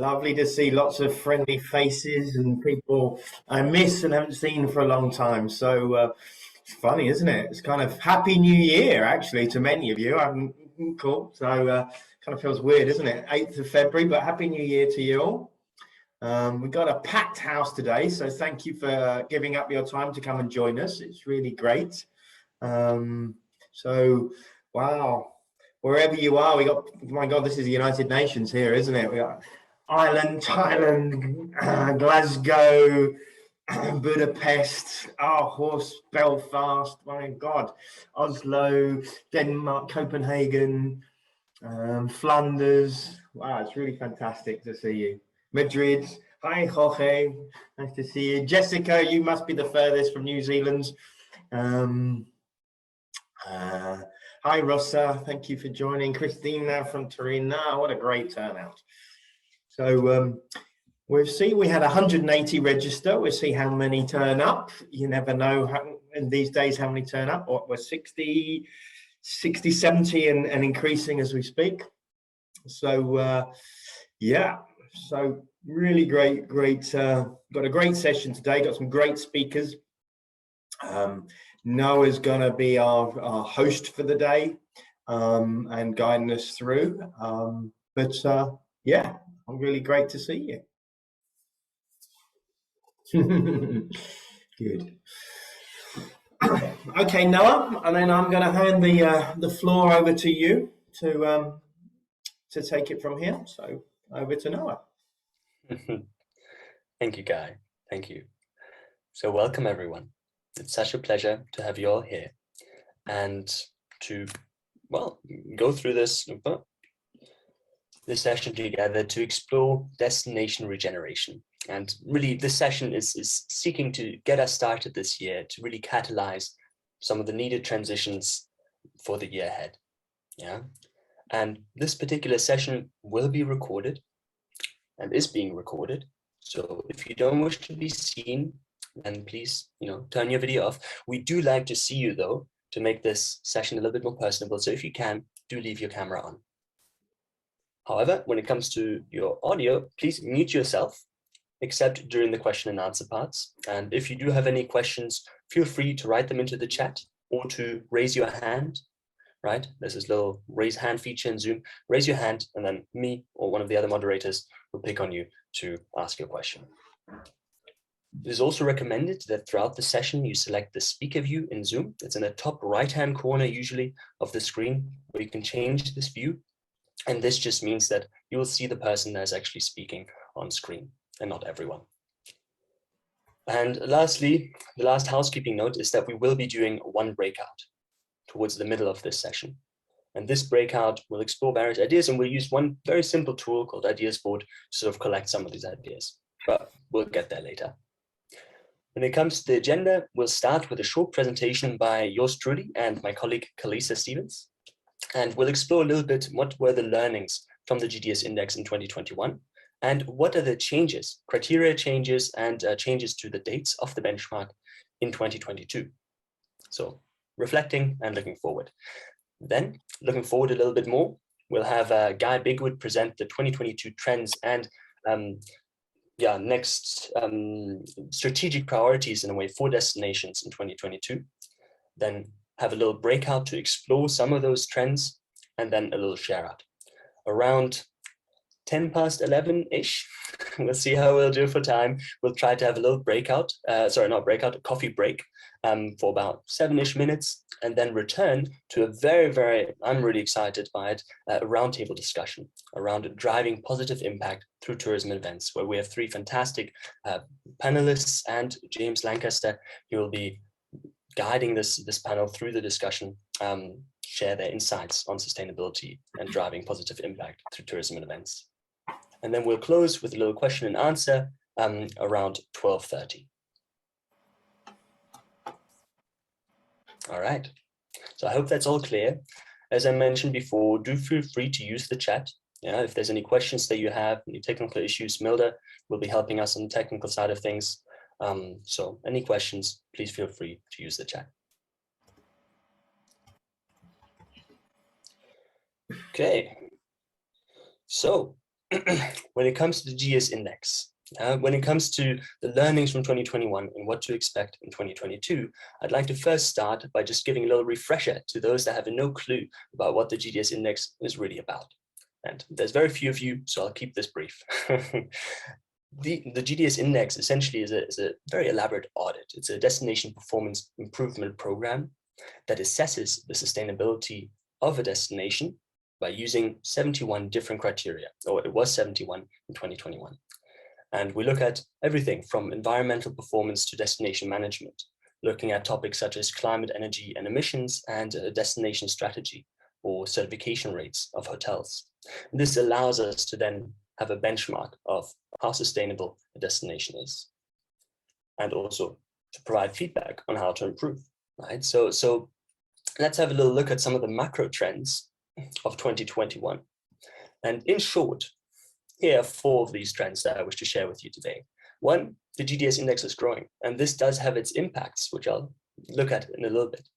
Lovely to see lots of friendly faces and people I miss and haven't seen for a long time. So it's funny, isn't it? It's kind of Happy New Year, actually, to many of you. I haven't caught, so kind of feels weird, isn't it? 8th of February, but Happy New Year to you all. We've got a packed house today, so thank you for giving up your time to come and join us. It's really great. Wow. Wherever you are, we got, my God, this is the United Nations here, isn't it? We got Ireland, Thailand, Glasgow, Budapest, Aarhus, Belfast, my God, Oslo, Denmark, Copenhagen, Flanders. Wow, it's really fantastic to see you. Madrid. Hi, Jorge. Nice to see you. Jessica, you must be the furthest from New Zealand. Hi, Rossa. Thank you for joining. Christina from Turin. What a great turnout. So we'll see. We had 180 register. We'll see how many turn up. You never know in these days how many turn up. We're 60, 70 and increasing as we speak. So yeah, so really great. Got a great session today. Got some great speakers. Noah's going to be our host for the day and guiding us through. Yeah, I'm really great to see you. Good. Okay, Noah, and then I'm going to hand the floor over to you to take it from here. So over to Noah. Thank you, Guy. Thank you. So welcome, everyone. It's such a pleasure to have you all here and to, well, go through this session together to explore destination regeneration. And really, this session is seeking to get us started this year to really catalyze some of the needed transitions for the year ahead. Yeah. And this particular session will be recorded and is being recorded. So if you don't wish to be seen, then please, turn your video off. We do like to see you though, to make this session a little bit more personable. So if you can, do leave your camera on. However, when it comes to your audio, please mute yourself, except during the question and answer parts. And if you do have any questions, feel free to write them into the chat or to raise your hand, right? There's this little raise hand feature in Zoom. Raise your hand and then me or one of the other moderators will pick on you to ask your question. It is also recommended that throughout the session, you select the speaker view in Zoom. It's in the top right-hand corner, usually, of the screen, where you can change this view. And this just means that you will see the person that is actually speaking on screen and not everyone. And lastly, the last housekeeping note is that we will be doing one breakout towards the middle of this session. And this breakout will explore various ideas, and we'll use one very simple tool called Ideas Board to sort of collect some of these ideas. But we'll get there later. When it comes to the agenda, we'll start with a short presentation by yours truly and my colleague, Kalisa Stevens. And we'll explore a little bit what were the learnings from the GDS-Index in 2021, and what are the changes, criteria changes, and changes to the dates of the benchmark in 2022. So reflecting and looking forward. Then, looking forward a little bit more, we'll have Guy Bigwood present the 2022 trends and next strategic priorities in a way for destinations in 2022. Then have a little breakout to explore some of those trends, and then a little share out. Around 10 past 11-ish, we'll see how we'll do for time. We'll try to have a little breakout, a coffee break for about 7-ish minutes, and then return to a very, I'm really excited by it, a roundtable discussion around driving positive impact through tourism events, where we have 3 fantastic panelists and James Lancaster. He will be guiding this panel through the discussion, share their insights on sustainability and driving positive impact through tourism and events. And then we'll close with a little question and answer around 12:30. All right, so I hope that's all clear. As I mentioned before, do feel free to use the chat. Yeah, if there's any questions that you have, any technical issues, Milda will be helping us on the technical side of things. So any questions, please feel free to use the chat. Okay, so when it comes to the GDS-Index, when it comes to the learnings from 2021 and what to expect in 2022, I'd like to first start by just giving a little refresher to those that have no clue about what the GDS-Index is really about. And there's very few of you, so I'll keep this brief. The GDS-Index essentially is a very elaborate audit. It's a destination performance improvement program that assesses the sustainability of a destination by using 71 different criteria, or it was 71 in 2021. And we look at everything from environmental performance to destination management, looking at topics such as climate, energy, and emissions, and destination strategy or certification rates of hotels. And this allows us to then have a benchmark of how sustainable a destination is, and also to provide feedback on how to improve, right? So let's have a little look at some of the macro trends of 2021. And in short, here are 4 of these trends that I wish to share with you today. 1, the GDS-Index is growing, and this does have its impacts, which I'll look at in a little bit.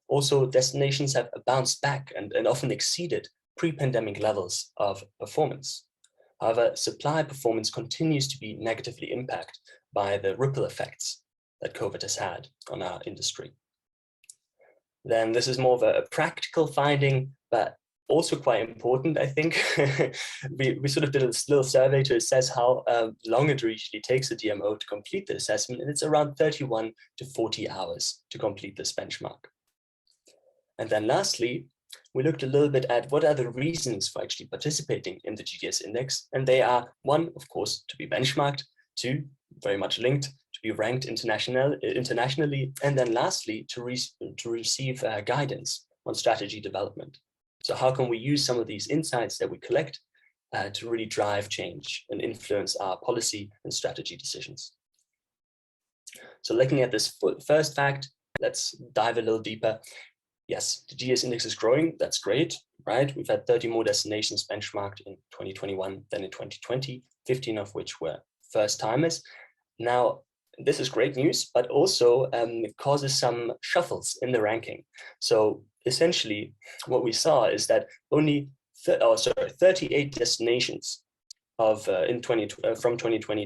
Also, destinations have bounced back and often exceeded pre-pandemic levels of performance. However, supply performance continues to be negatively impacted by the ripple effects that COVID has had on our industry. Then this is more of a practical finding, but also quite important, I think. we sort of did a little survey to assess how long it usually takes a DMO to complete the assessment, and it's around 31 to 40 hours to complete this benchmark. And then lastly, we looked a little bit at what are the reasons for actually participating in the GDS-Index, and they are 1, of course, to be benchmarked, 2, very much linked, to be ranked internationally, and then lastly, to receive guidance on strategy development. So how can we use some of these insights that we collect to really drive change and influence our policy and strategy decisions? So looking at this first fact, let's dive a little deeper. Yes, the GDS-Index is growing. That's great, right? We've had 30 more destinations benchmarked in 2021 than in 2020, 15 of which were first timers. Now, this is great news, but also it causes some shuffles in the ranking. So essentially, what we saw is that only 38 destinations from 2020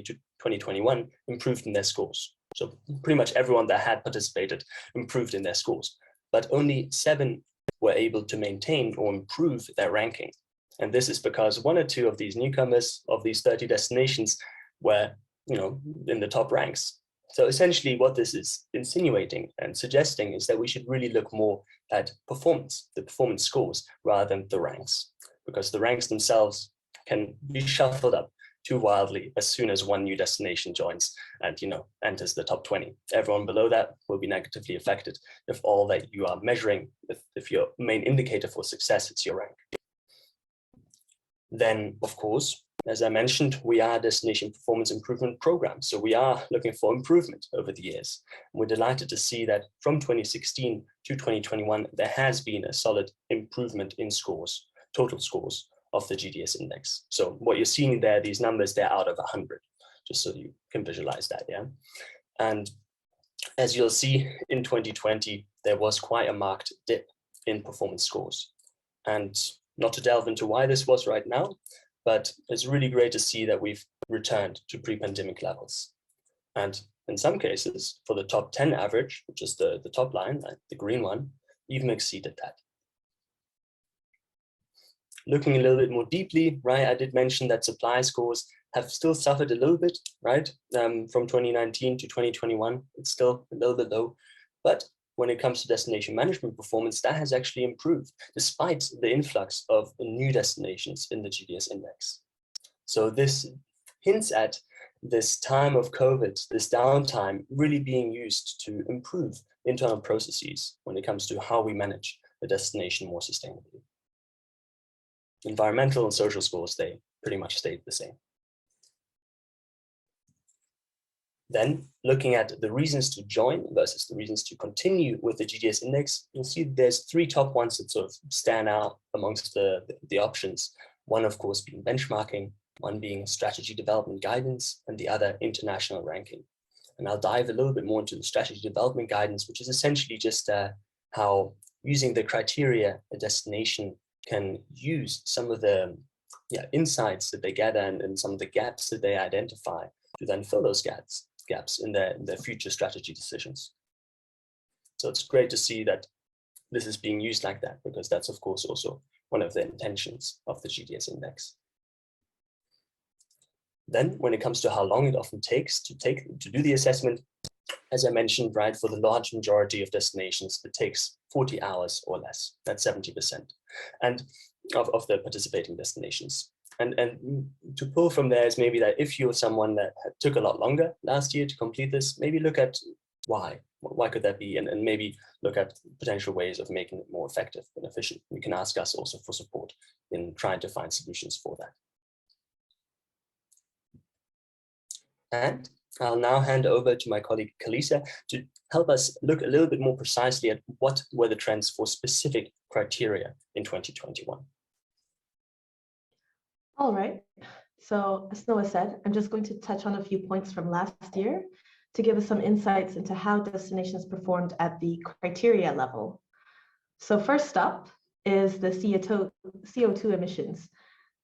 to 2021 improved in their scores. So pretty much everyone that had participated improved in their scores, but only 7 were able to maintain or improve their ranking. And this is because 1 or 2 of these newcomers of these 30 destinations were, in the top ranks. So essentially what this is insinuating and suggesting is that we should really look more at performance, the performance scores, rather than the ranks, because the ranks themselves can be shuffled up too wildly as soon as 1 new destination joins and enters the top 20. Everyone below that will be negatively affected if all that you are measuring, if your main indicator for success is your rank. Then, of course, as I mentioned, we are a destination performance improvement program. So we are looking for improvement over the years. We're delighted to see that from 2016 to 2021, there has been a solid improvement in scores, total scores of the GDS-Index. So what you're seeing there, these numbers, they're out of 100, just so you can visualize that, yeah? And as you'll see, in 2020, there was quite a marked dip in performance scores. And not to delve into why this was right now, but it's really great to see that we've returned to pre-pandemic levels. And in some cases, for the top 10 average, which is the top line, the green one, even exceeded that. Looking a little bit more deeply, right, I did mention that supply scores have still suffered a little bit, right? From 2019 to 2021, it's still a little bit low. But when it comes to destination management performance, that has actually improved despite the influx of new destinations in the GDS-Index. So this hints at this time of COVID, this downtime really being used to improve internal processes when it comes to how we manage the destination more sustainably. Environmental and social scores, they pretty much stayed the same. Then looking at the reasons to join versus the reasons to continue with the GDS-Index, you'll see there's 3 top ones that sort of stand out amongst the options. One, of course, being benchmarking, one being strategy development guidance, and the other international ranking. And I'll dive a little bit more into the strategy development guidance, which is essentially just how using the criteria a destination can use some of the insights that they gather and some of the gaps that they identify to then fill those gaps in their future strategy decisions. So it's great to see that this is being used like that, because that's of course also one of the intentions of the GDS-Index. Then when it comes to how long it often takes to do the assessment, as I mentioned, right, for the large majority of destinations, it takes 40 hours or less. That's 70% and of the participating destinations. And to pull from there is maybe that if you're someone that took a lot longer last year to complete this, maybe look at why could that be, and maybe look at potential ways of making it more effective and efficient. You can ask us also for support in trying to find solutions for that. And I'll now hand over to my colleague Kalisa to help us look a little bit more precisely at what were the trends for specific criteria in 2021. All right, so as Noah said, I'm just going to touch on a few points from last year to give us some insights into how destinations performed at the criteria level. So first up is the CO2 emissions.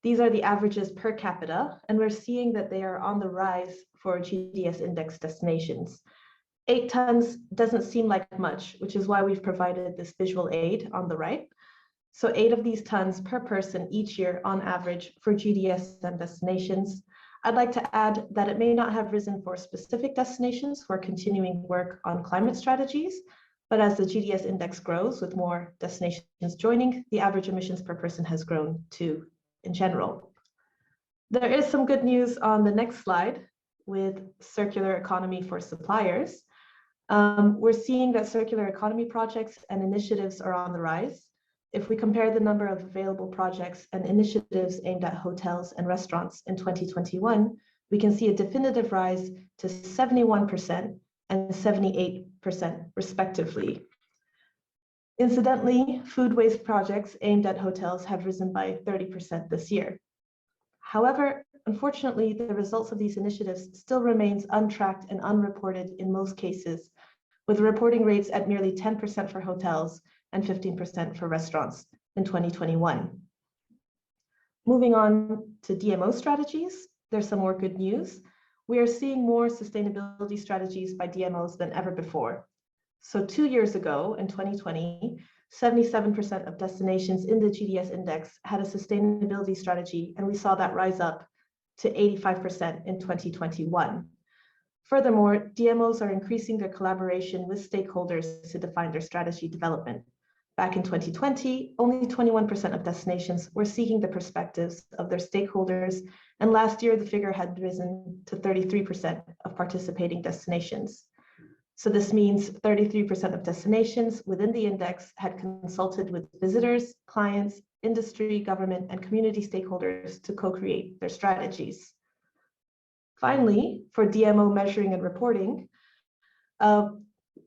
These are the averages per capita, and we're seeing that they are on the rise for GDS-Index destinations. 8 tons doesn't seem like much, which is why we've provided this visual aid on the right. So 8 of these tons per person each year on average for GDS and destinations. I'd like to add that it may not have risen for specific destinations for continuing work on climate strategies, but as the GDS-Index grows with more destinations joining, the average emissions per person has grown too in general. There is some good news on the next slide with circular economy for suppliers. We're seeing that circular economy projects and initiatives are on the rise. If we compare the number of available projects and initiatives aimed at hotels and restaurants in 2021, we can see a definitive rise to 71% and 78% respectively. Incidentally, food waste projects aimed at hotels have risen by 30% this year. However, unfortunately, the results of these initiatives still remains untracked and unreported in most cases, with reporting rates at nearly 10% for hotels and 15% for restaurants in 2021. Moving on to DMO strategies, there's some more good news. We are seeing more sustainability strategies by DMOs than ever before. So 2 years ago, in 2020, 77% of destinations in the GDS-Index had a sustainability strategy, and we saw that rise up to 85% in 2021. Furthermore, DMOs are increasing their collaboration with stakeholders to define their strategy development. Back in 2020, only 21% of destinations were seeking the perspectives of their stakeholders, and last year the figure had risen to 33% of participating destinations. So this means 33% of destinations within the index had consulted with visitors, clients, industry, government, and community stakeholders to co-create their strategies. Finally, for DMO measuring and reporting,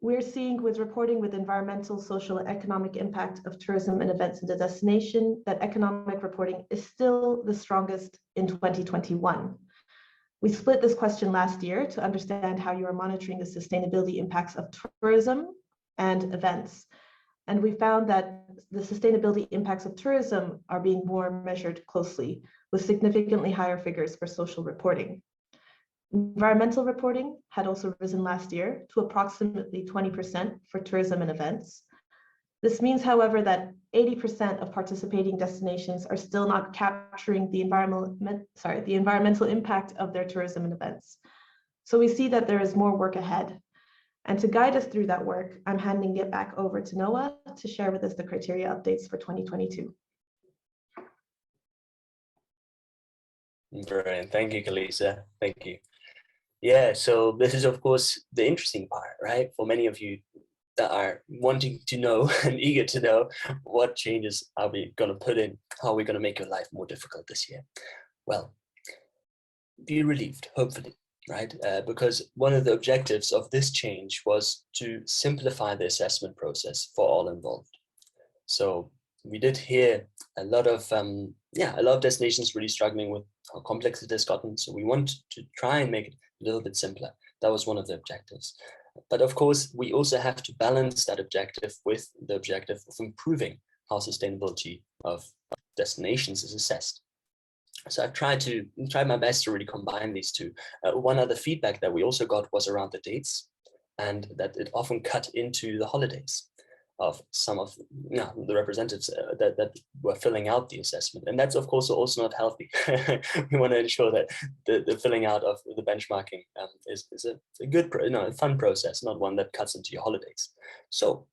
we're seeing with reporting with environmental, social, and economic impact of tourism and events in the destination that economic reporting is still the strongest in 2021. We split this question last year to understand how you are monitoring the sustainability impacts of tourism and events. And we found that the sustainability impacts of tourism are being more measured closely, with significantly higher figures for social reporting. Environmental reporting had also risen last year to approximately 20% for tourism and events. This means, however, that 80% of participating destinations are still not capturing the environmental impact of their tourism and events. So we see that there is more work ahead. And to guide us through that work, I'm handing it back over to Noah to share with us the criteria updates for 2022. Brilliant. Thank you, Kalisa. Thank you. Yeah, so this is, of course, the interesting part, right? For many of you that are wanting to know and eager to know what changes are we going to put in, how are we going to make your life more difficult this year? Well, be relieved, hopefully, right? Because one of the objectives of this change was to simplify the assessment process for all involved. So we did hear a lot of destinations really struggling with how complex it has gotten. So we want to try and make it a little bit simpler. That was one of the objectives. But of course, we also have to balance that objective with the objective of improving how sustainability of destinations is assessed. So I've tried my best to really combine these two. One other feedback that we also got was around the dates, and that it often cut into the holidays of some of the representatives that were filling out the assessment. And that's of course also not healthy. We want to ensure that the filling out of the benchmarking is a good, a fun process, not one that cuts into your holidays. So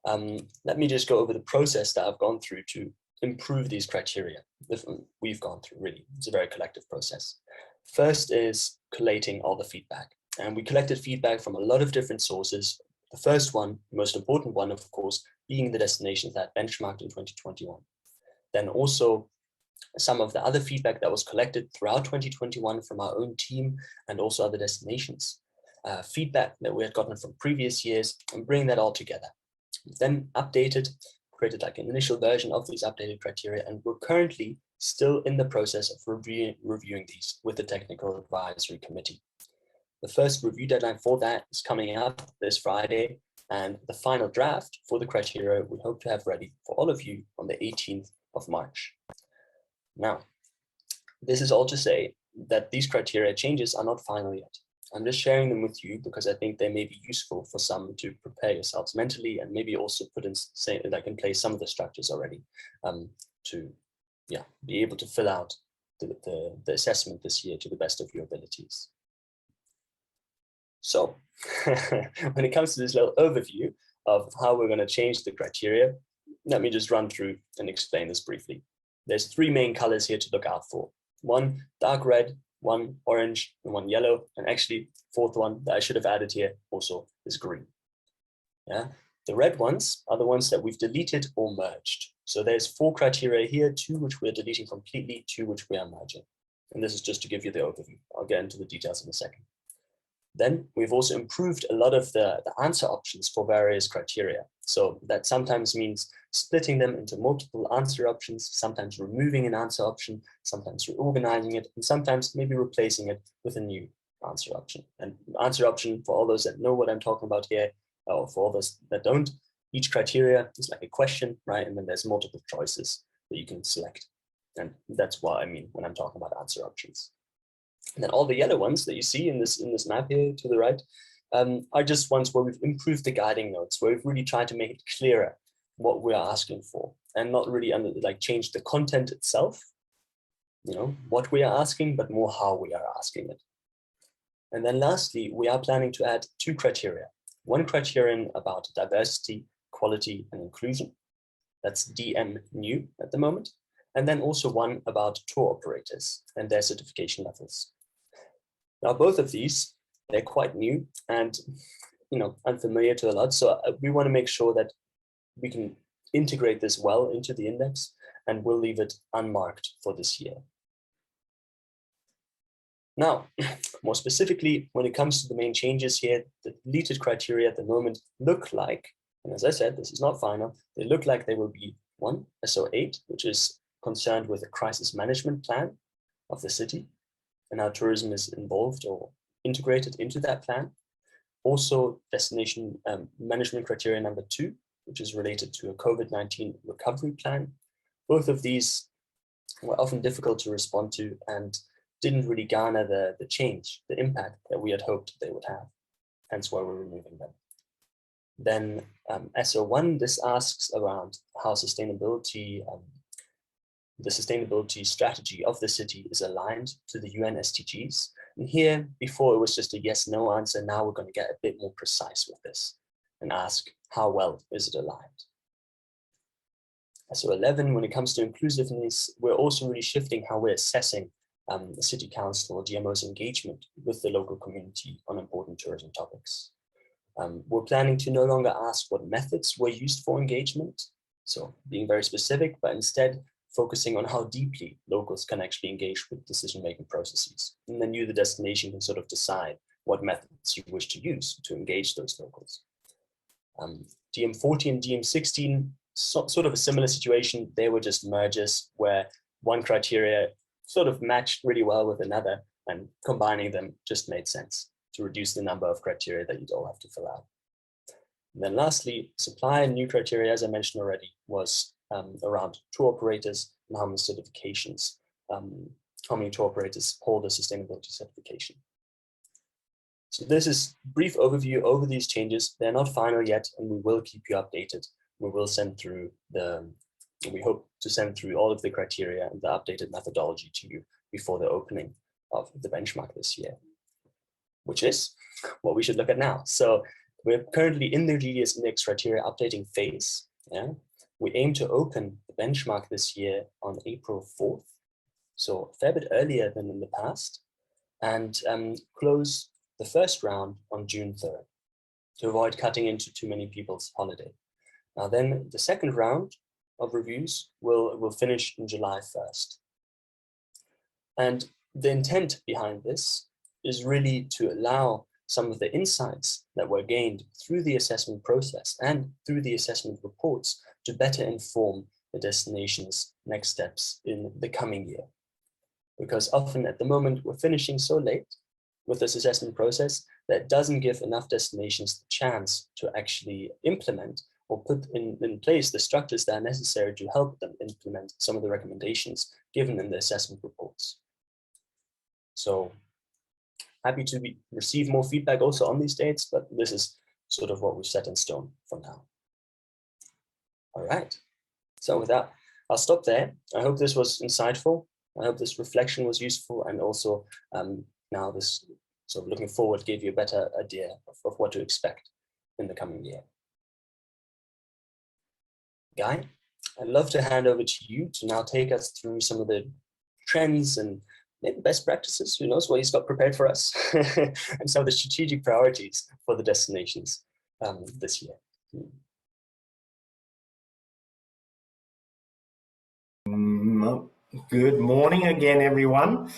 let me just go over the process that I've gone through to improve these criteria. We've gone through, really, it's a very collective process. First is collating all the feedback. And we collected feedback from a lot of different sources. The first one, the most important one, of course, being the destinations that benchmarked in 2021. Then also some of the other feedback that was collected throughout 2021 from our own team and also other destinations. Feedback that we had gotten from previous years, and bring that all together. Then updated, created like an initial version of these updated criteria, and we're currently still in the process of reviewing these with the Technical Advisory Committee. The first review deadline for that is coming up this Friday, and the final draft for the criteria we hope to have ready for all of you on the 18th of March. Now, this is all to say that these criteria changes are not final yet. I'm just sharing them with you because I think they may be useful for some to prepare yourselves mentally, and maybe also put in place some of the structures already to be able to fill out the assessment this year to the best of your abilities. So when it comes to this little overview of how we're going to change the criteria, let me just run through and explain this briefly. There's three main colors here to look out for. One dark red, one orange, and one yellow. And actually, fourth one that I should have added here also is green. Yeah, the red ones are the ones that we've deleted or merged. So there's 4 criteria here, 2 which we're deleting completely, 2 which we are merging. And this is just to give you the overview. I'll get into the details in a second. Then we've also improved a lot of the answer options for various criteria. So that sometimes means splitting them into multiple answer options, sometimes removing an answer option, sometimes reorganizing it, and sometimes maybe replacing it with a new answer option. And answer option, for all those that know what I'm talking about here, or for all those that don't, each criteria is like a question, right? And then there's multiple choices that you can select. And that's what I mean when I'm talking about answer options. And then all the yellow ones that you see in this map here to the right are just ones where we've improved the guiding notes, where we've really tried to make it clearer what we are asking for, and not really change the content itself, what we are asking, but more how we are asking it. And then lastly, we are planning to add 2 criteria. One criterion about diversity, quality, and inclusion. That's DM new at the moment. And then also one about tour operators and their certification levels. Now, both of these, they're quite new and unfamiliar to a lot. So we want to make sure that we can integrate this well into the index, and we'll leave it unmarked for this year. Now, more specifically, when it comes to the main changes here, the deleted criteria at the moment look like, and as I said, this is not final, they look like they will be 1, SO8, which is concerned with the crisis management plan of the city and how tourism is involved or integrated into that plan. Also, destination management criteria number 2, which is related to a COVID-19 recovery plan. Both of these were often difficult to respond to and didn't really garner the change, the impact that we had hoped they would have, hence why we're removing them. Then SO1, this asks around how sustainability, the sustainability strategy of the city is aligned to the UN SDGs. And here, before it was just a yes/no answer, now we're going to get a bit more precise with this and ask how well is it aligned. SO11, when it comes to inclusiveness, we're also really shifting how we're assessing the city council or DMO's engagement with the local community on important tourism topics. We're planning to no longer ask what methods were used for engagement, so being very specific, but instead focusing on how deeply locals can actually engage with decision-making processes. And then you, the destination, can sort of decide what methods you wish to use to engage those locals. DM14 and DM16, sort of a similar situation. They were just mergers where one criteria sort of matched really well with another, and combining them just made sense to reduce the number of criteria that you'd all have to fill out. And then lastly, supply and new criteria, as I mentioned already, was around tour operators and how many certifications how many tour operators hold a sustainability certification. So this is a brief overview over these changes. They're not final yet, and we will keep you updated. We will send through we hope to send through all of the criteria and the updated methodology to you before the opening of the benchmark this year, which is what we should look at now. So we're currently in the GDS-Index criteria updating phase. Yeah? We aim to open the benchmark this year on April 4th, so a fair bit earlier than in the past, and close the first round on June 3rd to avoid cutting into too many people's holiday. Now then the second round of reviews will finish in July 1st. And the intent behind this is really to allow some of the insights that were gained through the assessment process and through the assessment reports to better inform the destination's next steps in the coming year. Because often at the moment we're finishing so late with this assessment process that doesn't give enough destinations the chance to actually implement or put in place the structures that are necessary to help them implement some of the recommendations given in the assessment reports. So happy to receive more feedback also on these dates, but this is sort of what we've set in stone for now. All right, so with that, I'll stop there. I hope this was insightful. I hope this reflection was useful, and also now this sort of looking forward gave you a better idea of what to expect in the coming year. Guy, I'd love to hand over to you to now take us through some of the trends and maybe best practices, who knows what he's got prepared for us, and some of the strategic priorities for the destinations this year. Good morning again, everyone.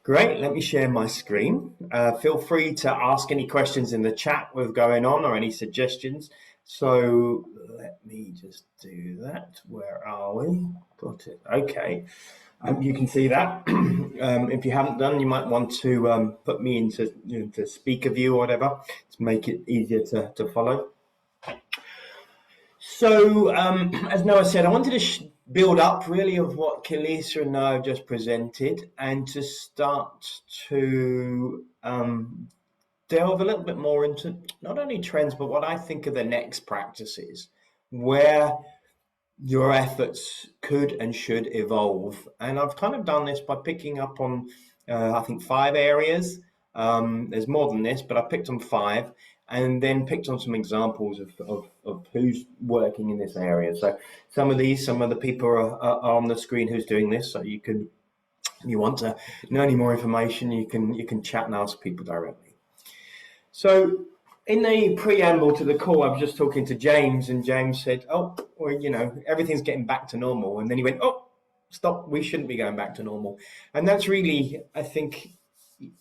Great, let me share my screen. Feel free to ask any questions in the chat with going on or any suggestions. So let me just do that. Where are we? Got it. Okay. You can see that. If you haven't done, you might want to put me into speaker view or whatever to make it easier to follow. So as Noah said, I wanted to build up really of what Kalisa and Noah just presented, and to start to delve a little bit more into not only trends, but what I think are the next practices, where your efforts could and should evolve. And I've kind of done this by picking up on, I think, 5 areas. There's more than this, but I picked on 5, and then picked on some examples of who's working in this area. So some of the people are on the screen who's doing this. So you can, if you want to know any more information, you can chat and ask people directly. So in the preamble to the call, I was just talking to James, and James said, oh, well, you know, everything's getting back to normal. And then he went, oh, stop, we shouldn't be going back to normal. And that's really, I think,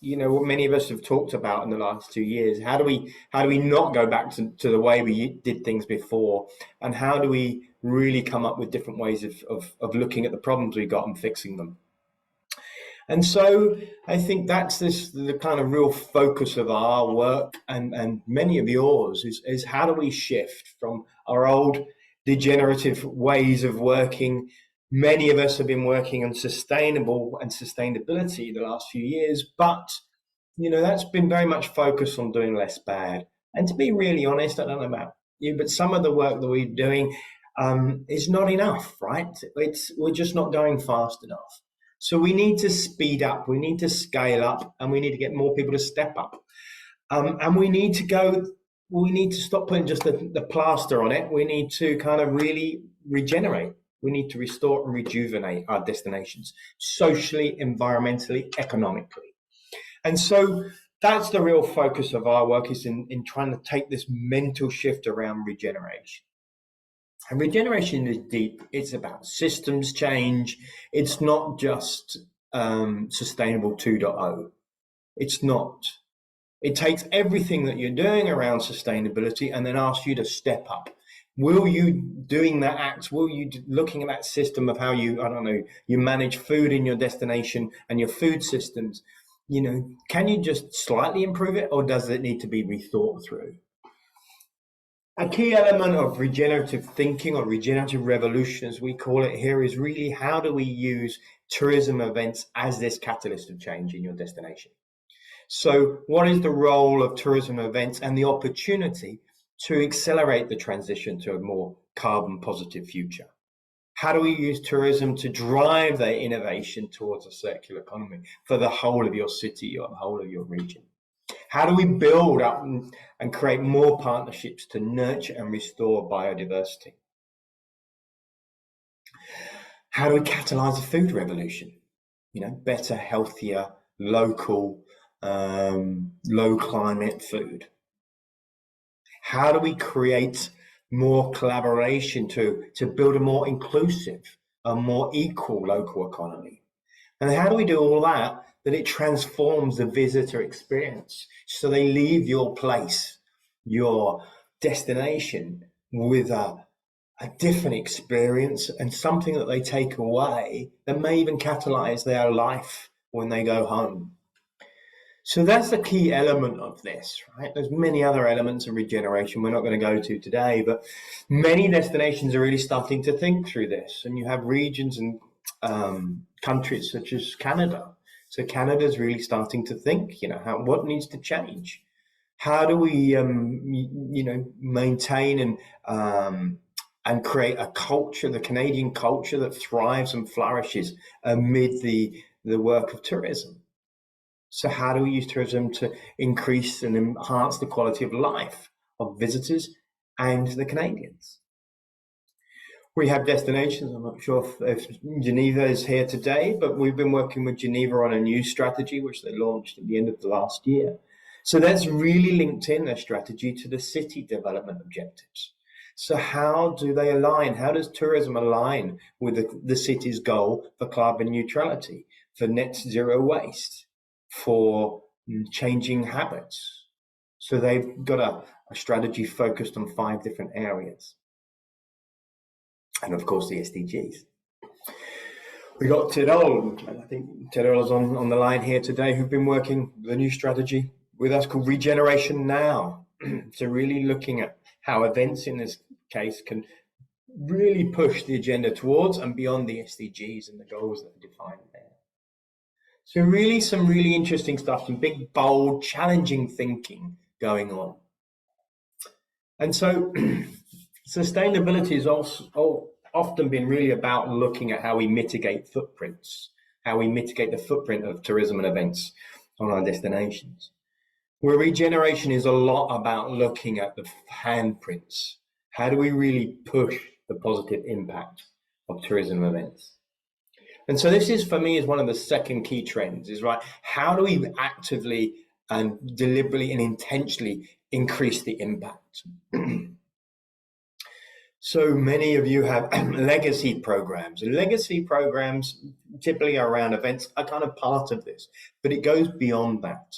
you know, what many of us have talked about in the last 2 years. How do we not go back to the way we did things before? And how do we really come up with different ways of looking at the problems we got and fixing them? And so I think that's the kind of real focus of our work and many of yours is how do we shift from our old degenerative ways of working. Many of us have been working on sustainability the last few years, but you know, that's been very much focused on doing less bad. And to be really honest, I don't know about you, but some of the work that we're doing is not enough, right? We're just not going fast enough. So we need to speed up, we need to scale up, and we need to get more people to step up. And we need to stop putting just the plaster on it. We need to kind of really regenerate. We need to restore and rejuvenate our destinations, socially, environmentally, economically. And so that's the real focus of our work, is in trying to take this mental shift around regeneration. And regeneration is deep. It's about systems change. It's not just sustainable 2.0. It's not. It takes everything that you're doing around sustainability and then asks you to step up. Will you doing that act, will you looking at that system of how you, I don't know, you manage food in your destination and your food systems, you know, can you just slightly improve it, or does it need to be rethought through? A key element of regenerative thinking, or regenerative revolution as we call it here, is really how do we use tourism events as this catalyst of change in your destination. So what is the role of tourism events and the opportunity to accelerate the transition to a more carbon positive future? How do we use tourism to drive that innovation towards a circular economy for the whole of your city or the whole of your region? How do we build up and create more partnerships to nurture and restore biodiversity? How do we catalyze a food revolution? You know, better, healthier, local, low climate food. How do we create more collaboration to build a more inclusive, a more equal local economy? And how do we do all that it transforms the visitor experience, so they leave your place, your destination, with a different experience and something that they take away that may even catalyze their life when they go home? So that's the key element of this, right? There's many other elements of regeneration we're not going to go to today, but many destinations are really starting to think through this. And you have regions and countries such as Canada. So Canada's really starting to think, you know, what needs to change? How do we, maintain and create a culture, the Canadian culture, that thrives and flourishes amid the work of tourism? So how do we use tourism to increase and enhance the quality of life of visitors and the Canadians? We have destinations. I'm not sure if Geneva is here today, but we've been working with Geneva on a new strategy, which they launched at the end of the last year. So that's really linked in their strategy to the city development objectives. So how do they align? How does tourism align with the city's goal for carbon neutrality, for net zero waste, for changing habits? So they've got a strategy focused on 5 different areas. And of course, the SDGs. We got Tirol, and I think Tirol is on the line here today, who've been working the new strategy with us called Regeneration Now. So really looking at how events in this case can really push the agenda towards and beyond the SDGs and the goals that are defined there. So really some really interesting stuff, some big, bold, challenging thinking going on. And so sustainability has also often been really about looking at how we mitigate footprints, how we mitigate the footprint of tourism and events on our destinations. Where regeneration is a lot about looking at the handprints. How do we really push the positive impact of tourism events? And so this is, for me, is one of the second key trends, is right, how do we actively and deliberately and intentionally increase the impact? So many of you have legacy programs, and legacy programs typically around events are kind of part of this, but it goes beyond that.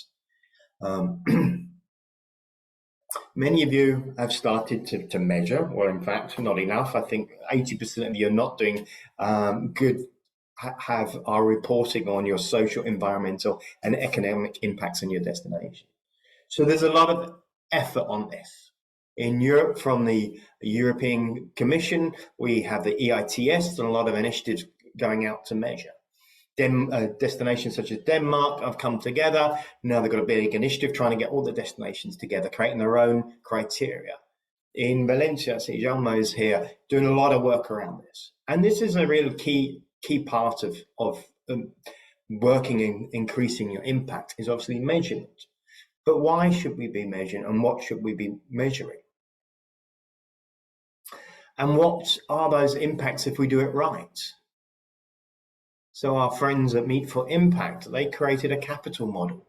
Many of you have started to measure, well, in fact, not enough. I think 80% of you are not doing good, are reporting on your social, environmental, and economic impacts on your destination. So there's a lot of effort on this. In Europe, from the European Commission, we have the EITS and a lot of initiatives going out to measure. Destinations such as Denmark have come together. Now they've got a big initiative trying to get all the destinations together, creating their own criteria. In Valencia, see Jaume is here, doing a lot of work around this. And this is a real key part of working in increasing your impact, is obviously measurement. But why should we be measuring, and what should we be measuring? And what are those impacts if we do it right? So our friends at Meet for Impact, they created a capital model.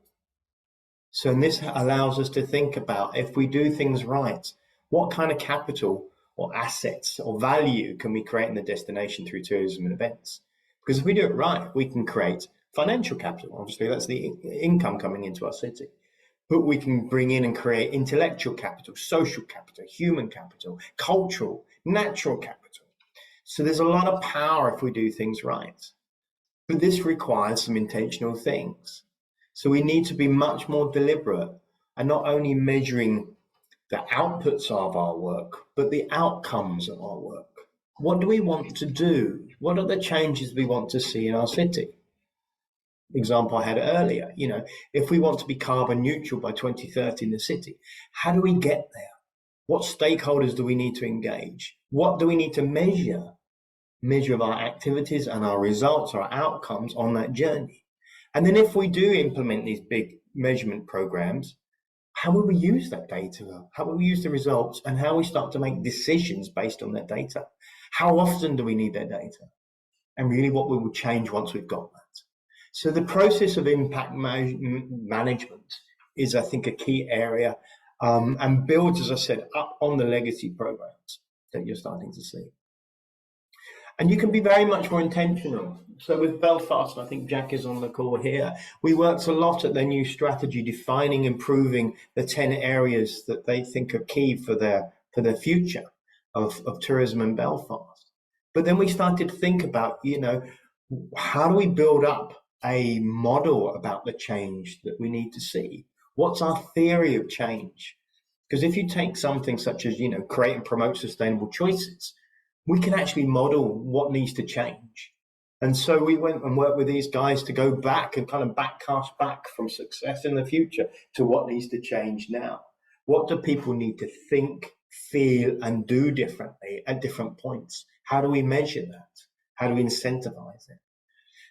So this allows us to think about, if we do things right, what kind of capital or assets or value can we create in the destination through tourism and events? Because if we do it right, we can create financial capital. Obviously, that's the income coming into our city. But we can bring in and create intellectual capital, social capital, human capital, cultural, natural capital. So there's a lot of power if we do things right. But this requires some intentional things. So we need to be much more deliberate and not only measuring the outputs of our work, but the outcomes of our work. What do we want to do? What are the changes we want to see in our city? Example I had earlier, if we want to be carbon neutral by 2030 in the city, how do we get there? What stakeholders do we need to engage? What do we need to measure of our activities and our results, our outcomes on that journey? And then if we do implement these big measurement programs, how will we use that data? How will we use the results, and how we start to make decisions based on that data? How often do we need that data? And really what we will change once we've got that. So the process of impact management is, I think, a key area, and builds, as I said, up on the legacy programs that you're starting to see. And you can be very much more intentional. So with Belfast, I think Jack is on the call here, we worked a lot at their new strategy, defining, improving the 10 areas that they think are key for their future of tourism in Belfast. But then we started to think about, how do we build up a model about the change that we need to see? What's our theory of change? Because if you take something such as, create and promote sustainable choices, we can actually model what needs to change. And so we went and worked with these guys to go back and kind of backcast back from success in the future to what needs to change now. What do people need to think, feel, and do differently at different points? How do we measure that? How do we incentivize it?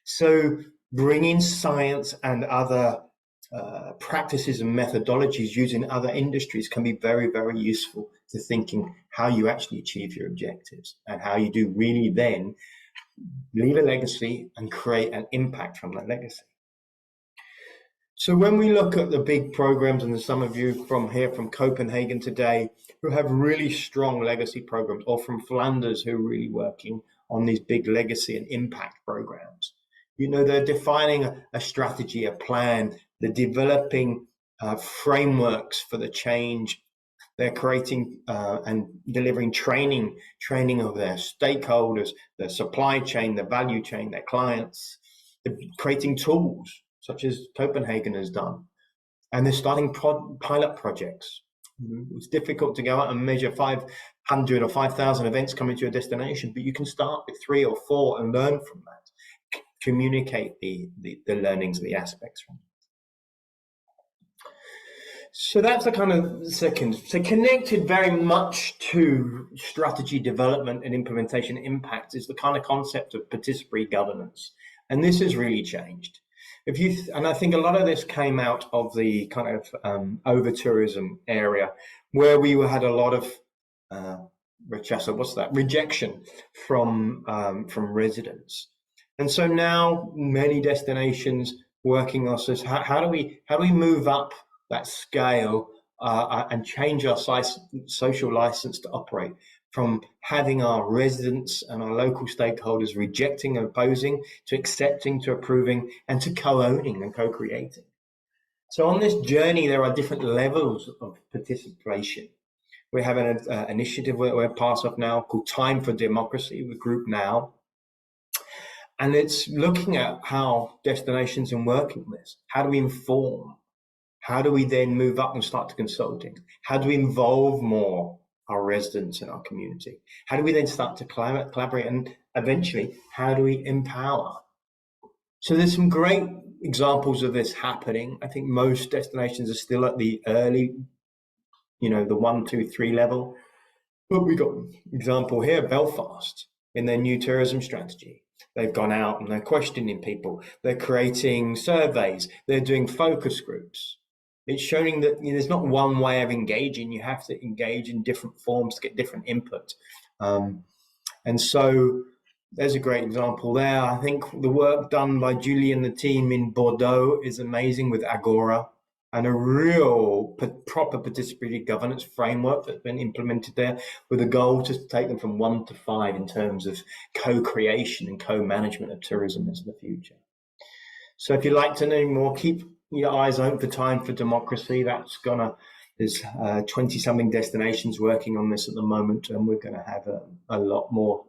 So bringing science and other practices and methodologies using other industries can be very, very useful to thinking how you actually achieve your objectives and how you do really then leave a legacy and create an impact from that legacy. So when we look at the big programs, and there's some of you from here from Copenhagen today who have really strong legacy programs, or from Flanders who are really working on these big legacy and impact programs, they're defining a strategy, a plan, they're developing frameworks for the change. They're creating and delivering training of their stakeholders, their supply chain, their value chain, their clients. They're creating tools, such as Copenhagen has done. And they're starting pilot projects. It's difficult to go out and measure 500 or 5,000 events coming to your destination, but you can start with 3 or 4 and learn from that. Communicate the learnings, the aspects from it. So that's the kind of second. So connected very much to strategy development and implementation impact is the kind of concept of participatory governance. And this has really changed. And I think a lot of this came out of the kind of over-tourism area, where we had a lot of rejection from residents. And so now many destinations working on this, how do we move up that scale and change our social license to operate from having our residents and our local stakeholders rejecting and opposing to accepting, to approving, and to co-owning and co-creating. So on this journey, there are different levels of participation. We have an initiative we're part of now called Time for Democracy with Group Now. And it's looking at how destinations are working with this. How do we inform? How do we then move up and start to consulting? How do we involve more our residents in our community? How do we then start to collaborate? And eventually, how do we empower? So there's some great examples of this happening. I think most destinations are still at the early, the 1, 2, 3 level. But we got an example here, Belfast, in their new tourism strategy. They've gone out and they're questioning people. They're creating surveys. They're doing focus groups. It's showing that there's not one way of engaging. You have to engage in different forms to get different input. And so there's a great example there. I think the work done by Julie and the team in Bordeaux is amazing with Agora, and a real proper participatory governance framework that's been implemented there with a goal to take them from 1 to 5 in terms of co-creation and co-management of tourism into the future. So if you'd like to know more, keep your eyes open for Time for Democracy. There's 20-something destinations working on this at the moment, and we're going to have a lot more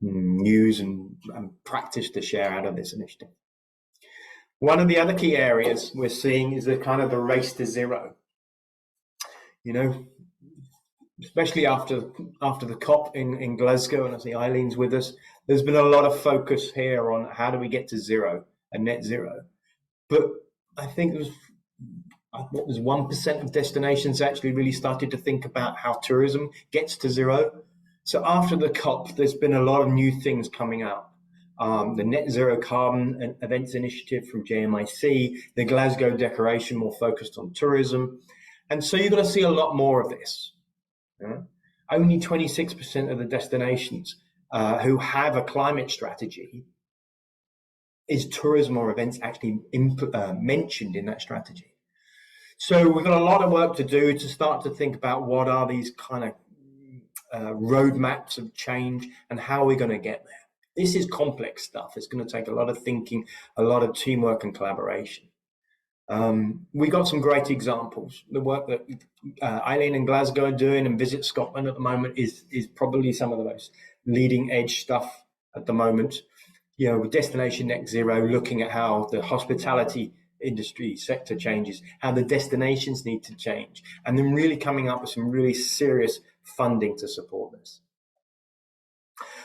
news and practice to share out of this initiative. One of the other key areas we're seeing is the kind of the race to zero. you know, especially after the COP in Glasgow, and I see Eileen's with us, there's been a lot of focus here on how do we get to zero, a net zero. But I think it was 1% of destinations actually really started to think about how tourism gets to zero. So after the COP, there's been a lot of new things coming out. The Net Zero Carbon Events Initiative from JMIC, the Glasgow Declaration more focused on tourism. And so you're going to see a lot more of this. Only 26% of the destinations who have a climate strategy is tourism or events actually mentioned in that strategy. So we've got a lot of work to do to start to think about what are these kind of roadmaps of change and how we're going to get there. This is complex stuff. It's going to take a lot of thinking, a lot of teamwork and collaboration. We got some great examples. The work that Eileen and Glasgow are doing and Visit Scotland at the moment is probably some of the most leading edge stuff at the moment. You know, with Destination Net Zero, looking at how the hospitality industry sector changes, how the destinations need to change, and then really coming up with some really serious funding to support this.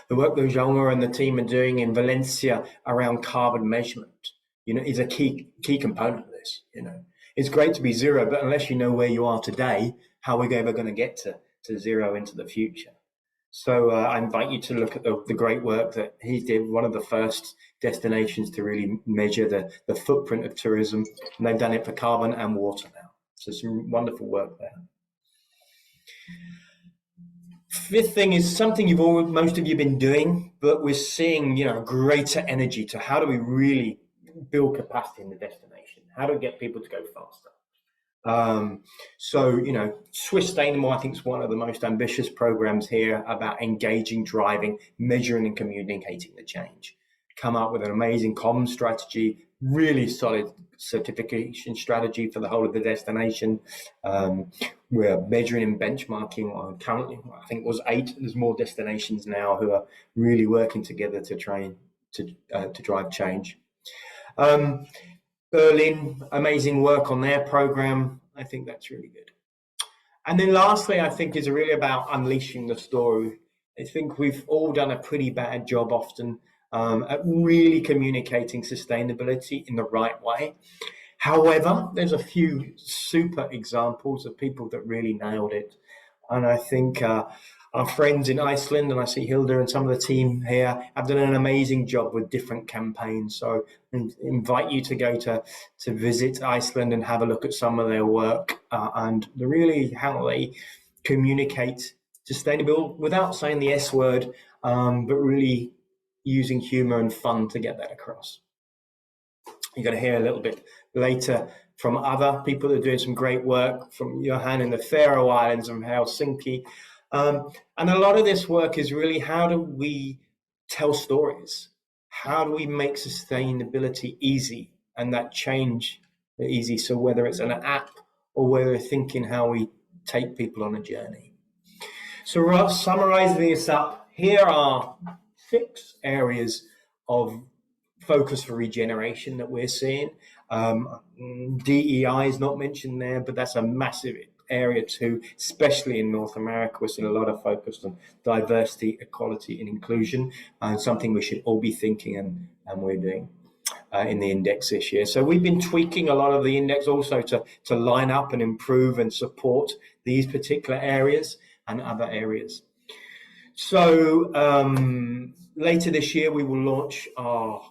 The work that Jaume and the team are doing in Valencia around carbon measurement, you know, is a key component of this. You know, it's great to be zero, but unless you know where you are today, how are we ever going to get to zero into the future? So I invite you to look at the great work that he did, one of the first destinations to really measure the footprint of tourism, and they've done it for carbon and water now. So some wonderful work there. Fifth thing is something most of you been doing, but we're seeing, you know, greater energy to how do we really build capacity in the destination? How do we get people to go faster? So, you know, Sustainable, I think, is one of the most ambitious programs here about engaging, driving, measuring and communicating the change. Come up with an amazing comms strategy, really solid certification strategy for the whole of the destination. We're measuring and benchmarking currently, I think it was 8. There's more destinations now who are really working together to try to drive change. Berlin, amazing work on their program. I think that's really good. And then lastly, I think is really about unleashing the story. I think we've all done a pretty bad job often at really communicating sustainability in the right way. However, there's a few super examples of people that really nailed it. And I think our friends in Iceland, and I see Hilda and some of the team here, have done an amazing job with different campaigns. So I invite you to go to visit Iceland and have a look at some of their work and really how they communicate sustainable without saying the S word, but really using humor and fun to get that across. You're going to hear a little bit later from other people that are doing some great work, from Johan in the Faroe Islands and Helsinki. And a lot of this work is really how do we tell stories? How do we make sustainability easy and that change easy? So whether it's an app or whether we're thinking how we take people on a journey. So summarizing this up, here are 6 areas of focus for regeneration that we're seeing. DEI is not mentioned there, but that's a massive area too, especially in North America. We're seeing a lot of focus on diversity, equality and inclusion, and something we should all be thinking and we're doing in the index this year. So we've been tweaking a lot of the index also to line up and improve and support these particular areas and other areas. So later this year, we will launch our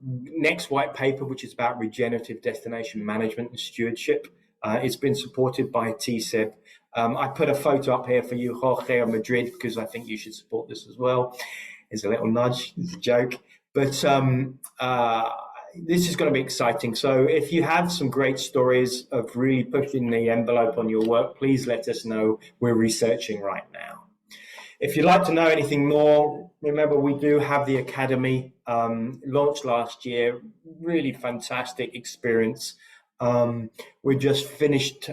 next white paper, which is about regenerative destination management and stewardship. It's been supported by TSEB. I put a photo up here for you, Jorge, of Madrid, because I think you should support this as well. It's a little nudge, it's a joke. But this is going to be exciting. So if you have some great stories of really pushing the envelope on your work, please let us know. We're researching right now. If you'd like to know anything more, remember we do have the Academy, launched last year, really fantastic experience. We're just finished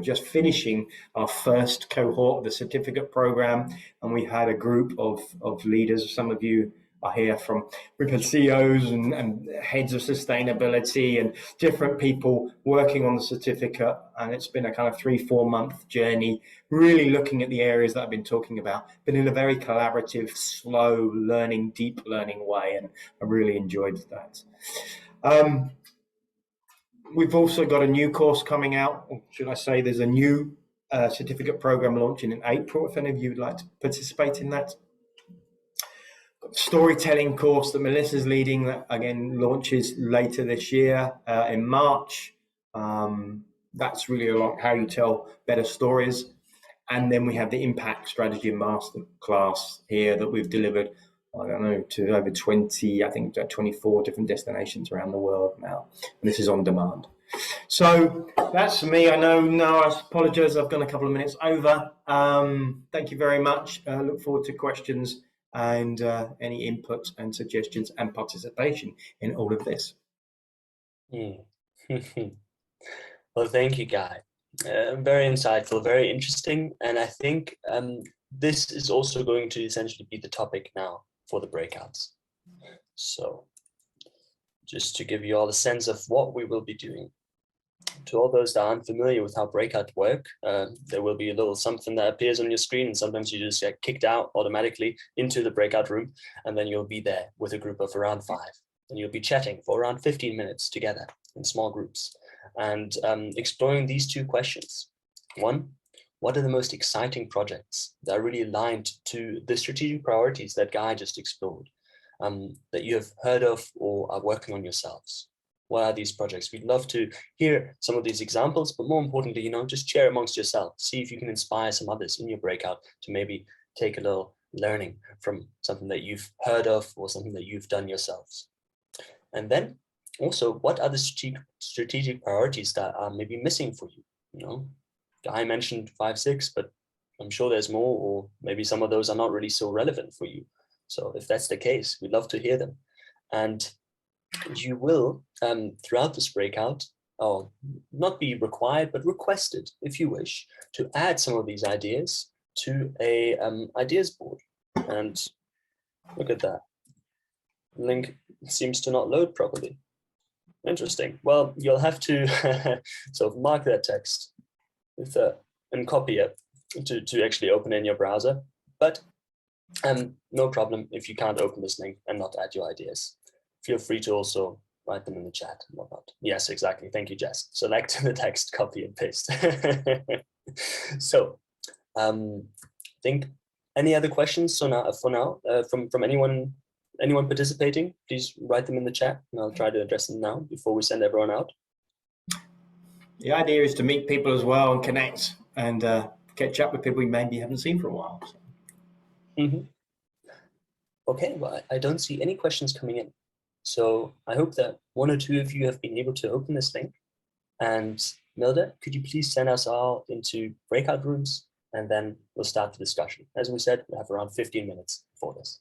just finishing our first cohort of the certificate program, and we had a group of leaders. Some of you I hear from CEOs and heads of sustainability and different people working on the certificate. And it's been a kind of 3-4 month journey, really looking at the areas that I've been talking about, but in a very collaborative, slow learning, deep learning way. And I really enjoyed that. We've also got a new course coming out, or should I say there's a new certificate program launching in April, if any of you would like to participate in that. Storytelling course that Melissa's leading, that again launches later this year in March. That's really a lot how you tell better stories. And then we have the impact strategy masterclass here that we've delivered, I don't know, to over 20, I think 24 different destinations around the world now. And this is on demand. So that's me. I know, no, I apologize, I've gone a couple of minutes over. Thank you very much. Look forward to questions and any input and suggestions and participation in all of this. Well, thank you, Guy. Very insightful, very interesting. And I think this is also going to essentially be the topic now for the breakouts. So just to give you all a sense of what we will be doing. To all those that aren't familiar with how breakout work, there will be a little something that appears on your screen, and sometimes you just get kicked out automatically into the breakout room, and then you'll be there with a group of around 5, and you'll be chatting for around 15 minutes together in small groups and exploring these 2 questions. 1, what are the most exciting projects that are really aligned to the strategic priorities that Guy just explored, that you have heard of or are working on yourselves? What are these projects? We'd love to hear some of these examples, but more importantly, just share amongst yourself. See if you can inspire some others in your breakout to maybe take a little learning from something that you've heard of or something that you've done yourselves. And then also, what are the strategic priorities that are maybe missing for you? Guy mentioned 5, 6, but I'm sure there's more, or maybe some of those are not really so relevant for you. So if that's the case, we'd love to hear them. And you will, throughout this breakout, or not be required, but requested, if you wish, to add some of these ideas to a ideas board. And look at that. Link seems to not load properly. Interesting. Well, you'll have to sort of mark that text with and copy it to actually open in your browser. But no problem if you can't open this link and not add your ideas. Feel free to also write them in the chat and whatnot. Yes, exactly. Thank you, Jess. Select the text, copy and paste. So I think any other questions for now from anyone participating? Please write them in the chat and I'll try to address them now before we send everyone out. The idea is to meet people as well and connect and catch up with people we maybe haven't seen for a while. Okay, well, I don't see any questions coming in. So I hope that 1 or 2 of you have been able to open this link. And Milda, could you please send us all into breakout rooms, and then we'll start the discussion. As we said, we have around 15 minutes for this.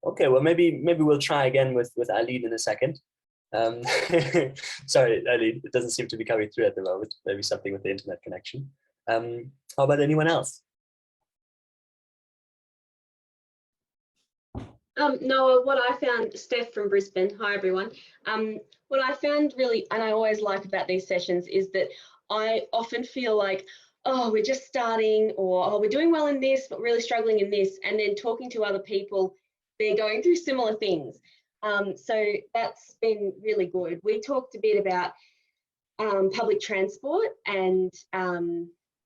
Okay, well, maybe we'll try again with Eileen in a second. Sorry, Eileen, it doesn't seem to be coming through at the moment. Maybe something with the internet connection. How about anyone else? Noah, what I found, Steph from Brisbane, hi everyone. What I found really, and I always like about these sessions, is that I often feel like, oh, we're just starting, or oh, we're doing well in this, but really struggling in this. And then talking to other people, they're going through similar things. So that's been really good. We talked a bit about public transport, and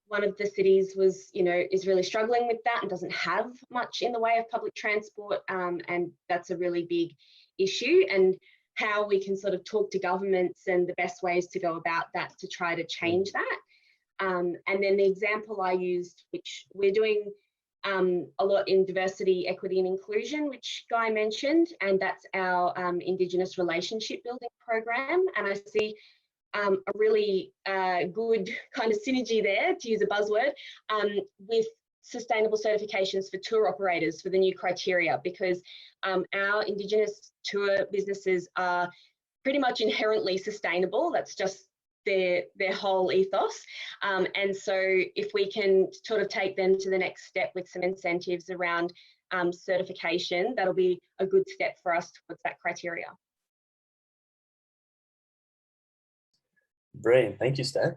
one of the cities was, is really struggling with that and doesn't have much in the way of public transport. And that's a really big issue, and how we can sort of talk to governments and the best ways to go about that to try to change that. And then the example I used, which we're doing a lot in diversity, equity and inclusion, which Guy mentioned, and that's our Indigenous relationship building program. And I see a really good kind of synergy there, to use a buzzword, with sustainable certifications for tour operators for the new criteria, because our Indigenous tour businesses are pretty much inherently sustainable. That's just their whole ethos. And so if we can sort of take them to the next step with some incentives around certification, that'll be a good step for us towards that criteria. Brilliant, thank you, Steph.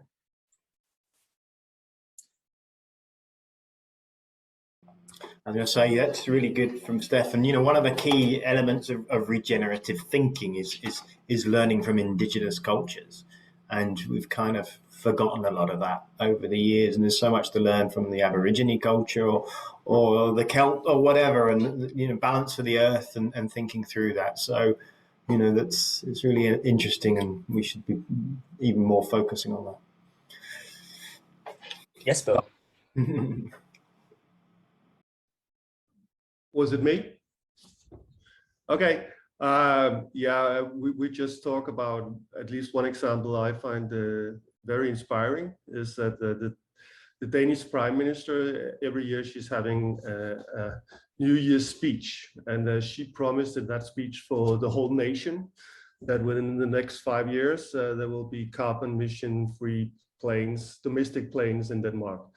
I'm going to say that's really good from Steph. And, you know, one of the key elements of regenerative thinking is learning from indigenous cultures. And we've kind of forgotten a lot of that over the years. And there's so much to learn from the Aborigine culture or the Celt or whatever, and, you know, balance for the earth and thinking through that. So, you know, it's really interesting, and we should be even more focusing on that. Yes, Bill. Was it me? Okay. Yeah, we just talk about at least one example I find very inspiring is that the Danish Prime Minister, every year she's having a New Year's speech, and she promised in that speech for the whole nation that within the next 5 years there will be carbon emission-free planes, domestic planes in Denmark.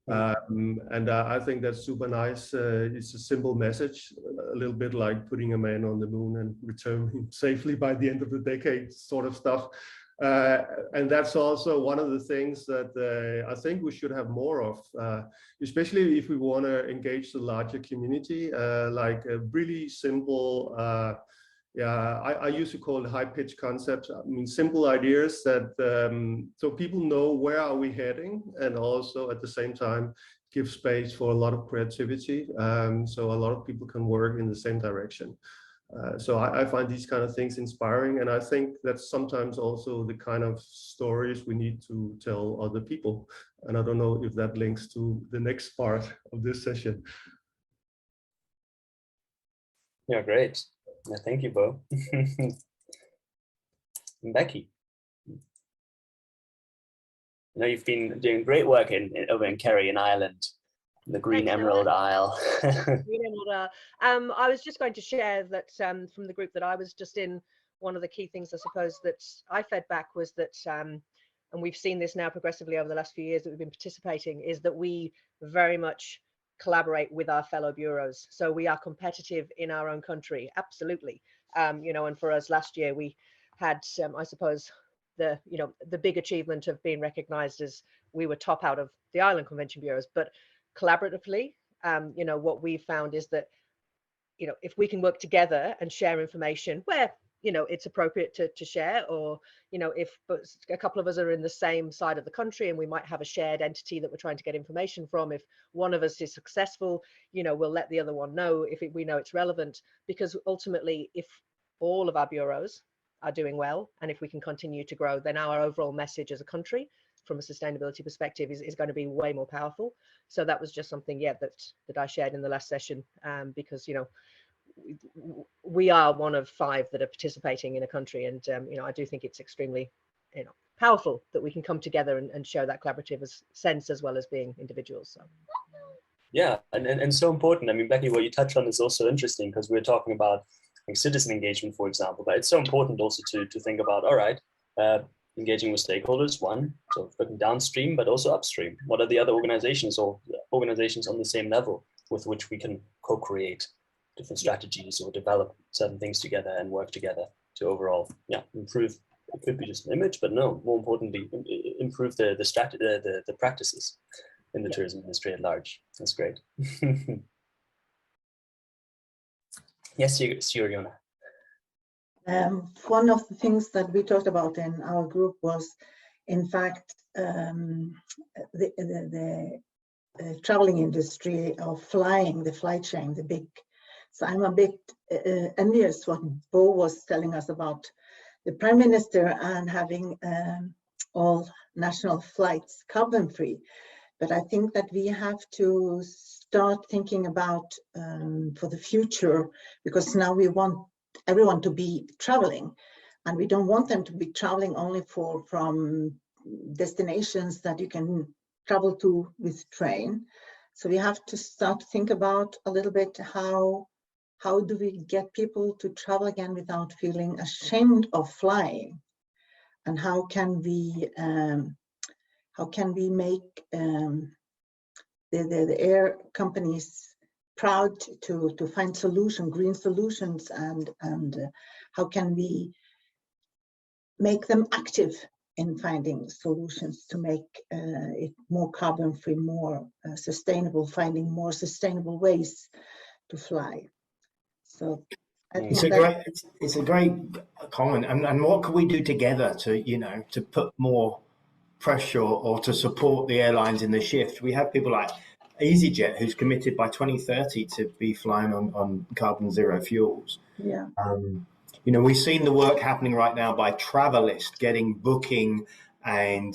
And I think that's super nice. It's a simple message, a little bit like putting a man on the moon and returning him safely by the end of the decade sort of stuff. And that's also one of the things that I think we should have more of, especially if we want to engage the larger community, like a really simple, I used to call it high-pitch concepts. I mean, simple ideas that so people know where are we heading, and also at the same time give space for a lot of creativity, so a lot of people can work in the same direction. So I find these kind of things inspiring, and I think that's sometimes also the kind of stories we need to tell other people. And I don't know if that links to the next part of this session. Yeah, great. Yeah, thank you, Bo. Becky, I know you've been doing great work over in Kerry in Ireland, the Green Thanks, Emerald Isle. Green Emerald. I was just going to share that from the group that I was just in, one of the key things I suppose that I fed back was that, and we've seen this now progressively over the last few years that we've been participating, is that we very much collaborate with our fellow bureaus. So we are competitive in our own country, absolutely. You know, and for us last year we had, I suppose, the big achievement of being recognised as we were top out of the island convention bureaus. But collaboratively, you know, what we found is that, you know, if we can work together and share information where, you know, it's appropriate to share, or, you know, if a couple of us are in the same side of the country and we might have a shared entity that we're trying to get information from, if one of us is successful, you know, we'll let the other one know if we know it's relevant, because ultimately if all of our bureaus are doing well and if we can continue to grow, then our overall message as a country from a sustainability perspective is going to be way more powerful. So that was just something, yeah, that I shared in the last session, because, you know, we are one of 5 that are participating in a country, and you know, I do think it's extremely, you know, powerful that we can come together and show that collaborative sense as well as being individuals. So Yeah, and so important. I mean, Becky, what you touched on is also interesting, because we're talking about like citizen engagement, for example, but it's so important also to think about, all right, engaging with stakeholders, one, so looking downstream, but also upstream. What are the other organizations or organizations on the same level with which we can co-create different strategies or develop certain things together and work together to overall, yeah, improve. It could be just an image, but no, more importantly, improve the practices in the tourism industry at large. That's great. Yes, Yona. One of the things that we talked about in our group was, in fact, the traveling industry of flying, the flight chain, the big. So I'm a bit envious what Bo was telling us about the Prime Minister and having all national flights carbon free. But I think that we have to start thinking about for the future, because now we want everyone to be traveling, and we don't want them to be traveling only from destinations that you can travel to with train. So we have to start to think about a little bit how do we get people to travel again without feeling ashamed of flying. and how can we make the air companies proud to find green solutions, and how can we make them active in finding solutions to make it more carbon free, more sustainable, finding more sustainable ways to fly. So I think it's a great comment. And what can we do together to, you know, to put more pressure or to support the airlines in the shift? We have people like EasyJet, who's committed by 2030 to be flying on carbon zero fuels. Yeah. You know, we've seen the work happening right now by Travelist, getting Booking and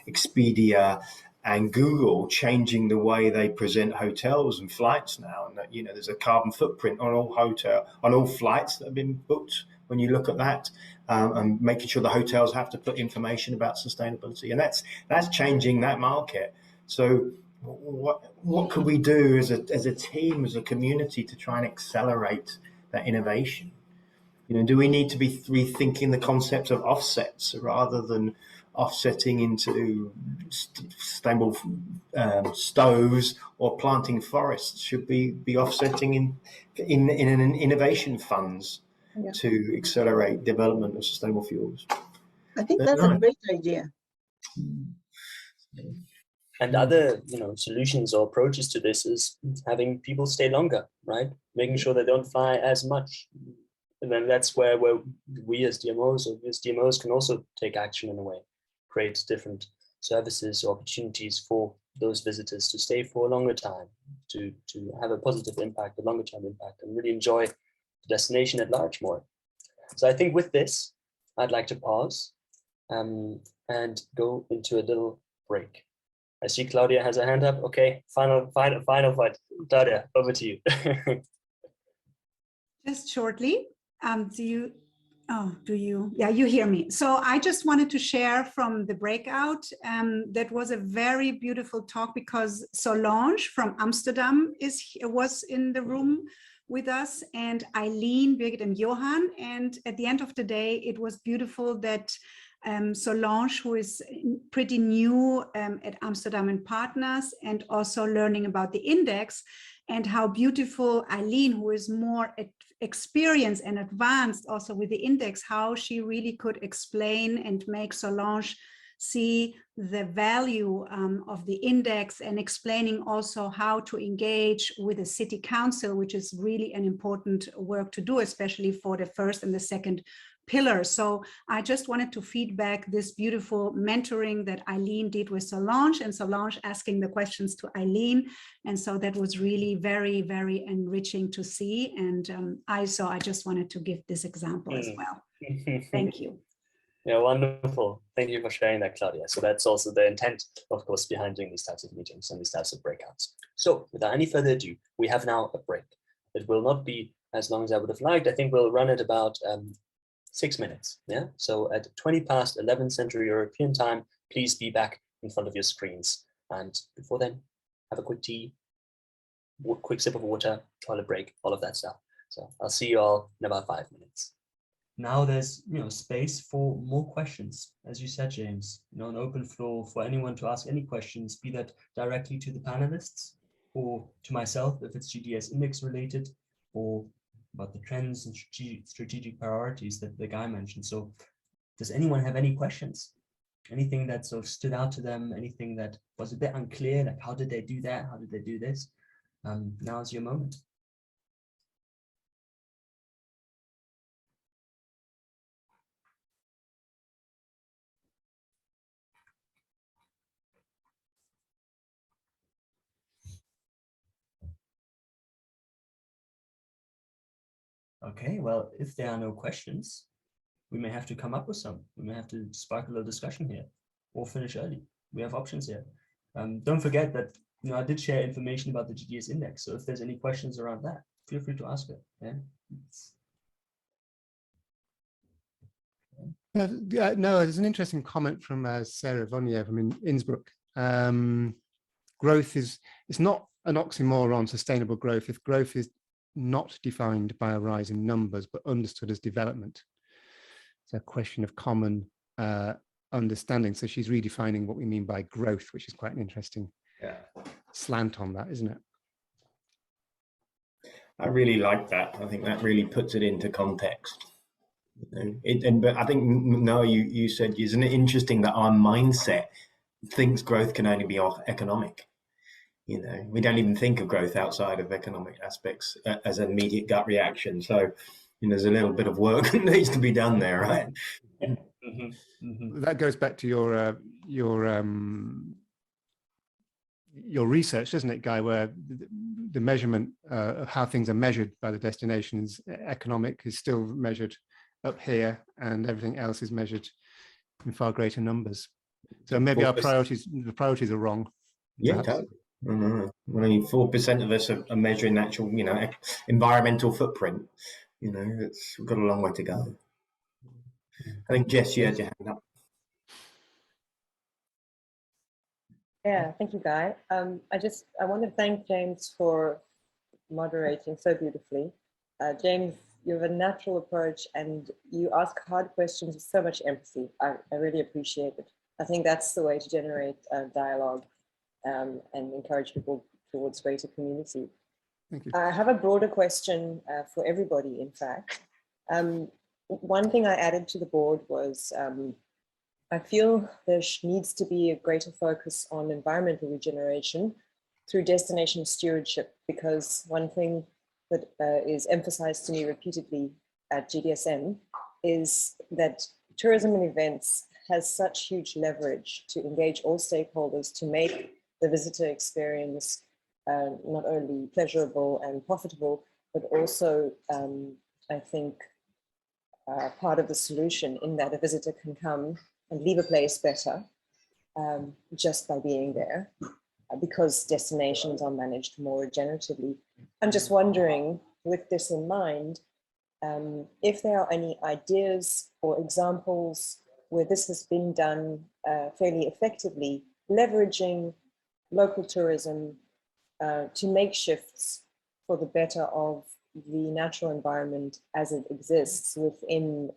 Expedia and Google changing the way they present hotels and flights now. And you know, there's a carbon footprint on all flights that have been booked when you look at that, and making sure the hotels have to put information about sustainability, and that's changing that market. So what could we do as a team, as a community, to try and accelerate that innovation? You know, do we need to be rethinking the concept of offsets rather than offsetting into sustainable stoves or planting forests? Should we be offsetting in innovation funds to accelerate development of sustainable fuels? I think that's a great idea. And other, you know, solutions or approaches to this is having people stay longer, right? Making sure they don't fly as much. And then that's where we as DMOs can also take action in a way, create different services or opportunities for those visitors to stay for a longer time, to have a positive impact, a longer term impact, and really enjoy the destination at large more. So I think with this, I'd like to pause and go into a little break. I see Claudia has a hand up. Okay, final fight. Claudia, over to you. Just shortly. Do you? Yeah, you hear me. So I just wanted to share from the breakout. That was a very beautiful talk, because Solange from Amsterdam was in the room with us, and Eileen, Birgit, and Johan. And at the end of the day, it was beautiful that Solange, who is pretty new at Amsterdam and Partners, and also learning about the index, and how beautiful Eileen, who is more experienced and advanced also with the index, how she really could explain and make Solange see the value of the index, and explaining also how to engage with the city council, which is really an important work to do, especially for the first and the second pillar. So I just wanted to feedback this beautiful mentoring that Eileen did with Solange, and Solange asking the questions to Eileen. And so that was really very, very enriching to see. And I just wanted to give this example as well. Thank you. Yeah, wonderful. Thank you for sharing that, Claudia. So that's also the intent, of course, behind doing these types of meetings and these types of breakouts. So without any further ado, we have now a break. It will not be as long as I would have liked. I think we'll run it about 6 minutes. Yeah. So at 11:20 Central European time, please be back in front of your screens. And before then, have a quick tea, quick sip of water, toilet break, all of that stuff. So I'll see you all in about 5 minutes. Now there's space for more questions, as you said, James. An open floor for anyone to ask any questions, be that directly to the panelists or to myself if it's GDS-Index related, or about the trends and strategic priorities that the guy mentioned. So does anyone have any questions? Anything that sort of stood out to them? Anything that was a bit unclear, like how did they do that? How did they do this? Now's your moment. Okay, well, if there are no questions, we may have to come up with some. We may have to spark a little discussion here or finish early. We have options here. Don't forget that I did share information about the GDS-Index. So if there's any questions around that, feel free to ask it. Yeah? No, there's an interesting comment from Sarah Vonyev from Innsbruck. Growth it's not an oxymoron, sustainable growth, if growth is not defined by a rise in numbers, but understood as development. It's a question of common understanding. So she's redefining what we mean by growth, which is quite an interesting slant on that, isn't it? I really like that. I think that really puts it into context. But I think, Noah, you said, isn't it interesting that our mindset thinks growth can only be economic? We don't even think of growth outside of economic aspects as an immediate gut reaction. So, there's a little bit of work that needs to be done there, right? That goes back to your research, doesn't it, Guy, where the measurement of how things are measured by the destinations, economic is still measured up here, and everything else is measured in far greater numbers. So maybe the priorities are wrong. Yeah, totally. Only 4% of us are measuring actual, environmental footprint. We've got a long way to go. I think Jess, you had your hand up. Yeah, thank you, Guy. I want to thank James for moderating so beautifully. James, you have a natural approach and you ask hard questions with so much empathy. I really appreciate it. I think that's the way to generate dialogue and encourage people towards greater community. Thank you. I have a broader question for everybody, in fact. One thing I added to the board was I feel there needs to be a greater focus on environmental regeneration through destination stewardship, because one thing that is emphasized to me repeatedly at GDSM is that tourism and events has such huge leverage to engage all stakeholders to make the visitor experience not only pleasurable and profitable, but also, I think, part of the solution, in that a visitor can come and leave a place better just by being there, because destinations are managed more regeneratively. I'm just wondering, with this in mind, if there are any ideas or examples where this has been done fairly effectively, leveraging local tourism to make shifts for the better of the natural environment as it exists within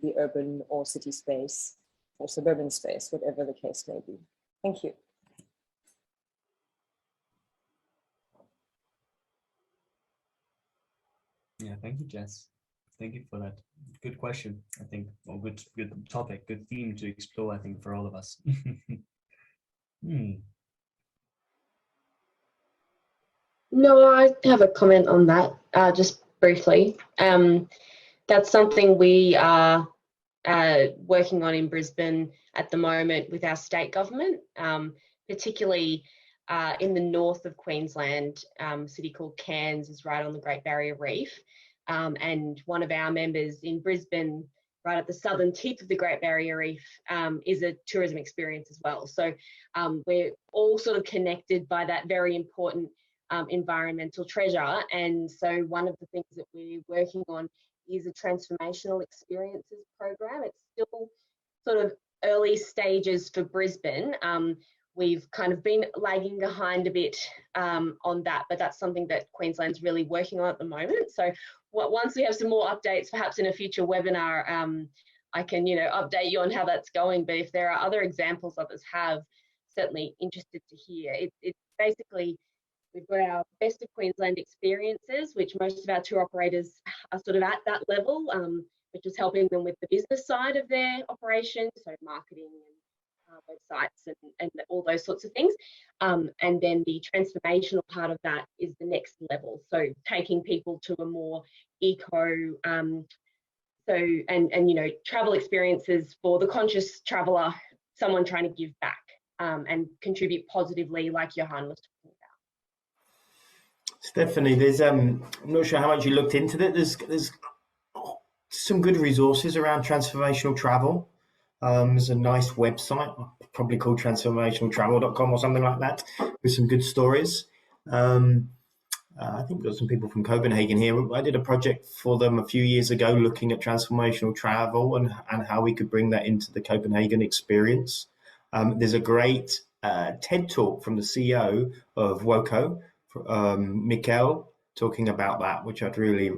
the urban or city space or suburban space, whatever the case may be. Thank you. Yeah, thank you, Jess. Thank you for that. Good question, I think, or good topic, good theme to explore, I think, for all of us. No, I have a comment on that, just briefly. That's something we are working on in Brisbane at the moment with our state government, particularly in the north of Queensland. A city called Cairns is right on the Great Barrier Reef. And one of our members in Brisbane, right at the southern tip of the Great Barrier Reef, is a tourism experience as well. So we're all sort of connected by that very important environmental treasure. And so one of the things that we're working on is a transformational experiences program. It's still sort of early stages for Brisbane. We've kind of been lagging behind a bit on that, but that's something that Queensland's really working on at the moment. So once we have some more updates, perhaps in a future webinar, I can, update you on how that's going. But if there are other examples others have, certainly interested to hear. It's basically, we've got our Best of Queensland experiences, which most of our tour operators are sort of at that level, which is helping them with the business side of their operation, so marketing and websites and all those sorts of things. And then the transformational part of that is the next level. So taking people to a more eco, travel experiences for the conscious traveller, someone trying to give back and contribute positively, like Johan was talking about. Stephanie, there's I'm not sure how much you looked into that. There's some good resources around transformational travel. There's a nice website, probably called transformationaltravel.com or something like that, with some good stories. I think there's some people from Copenhagen here. I did a project for them a few years ago looking at transformational travel and how we could bring that into the Copenhagen experience. There's a great TED talk from the CEO of WOCO, Mikkel, talking about that, which it's really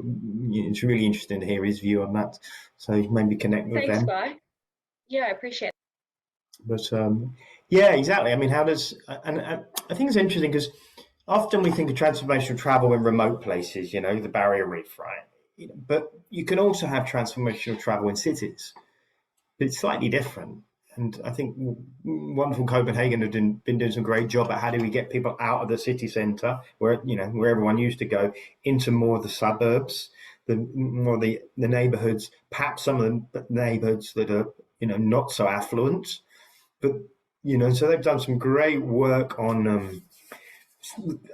interesting to hear his view on that. So maybe connect with them. Thanks, Guy. Yeah, I appreciate it. But yeah, exactly. I mean, how does, and I think it's interesting because often we think of transformational travel in remote places, you know, the Barrier Reef, right? You know, but you can also have transformational travel in cities. But it's slightly different. And I think wonderful Copenhagen have been doing some great job at how do we get people out of the city centre, where, you know, where everyone used to go, into more of the suburbs, the neighbourhoods, perhaps some of the neighbourhoods that are, you know, not so affluent. But, you know, so they've done some great work on,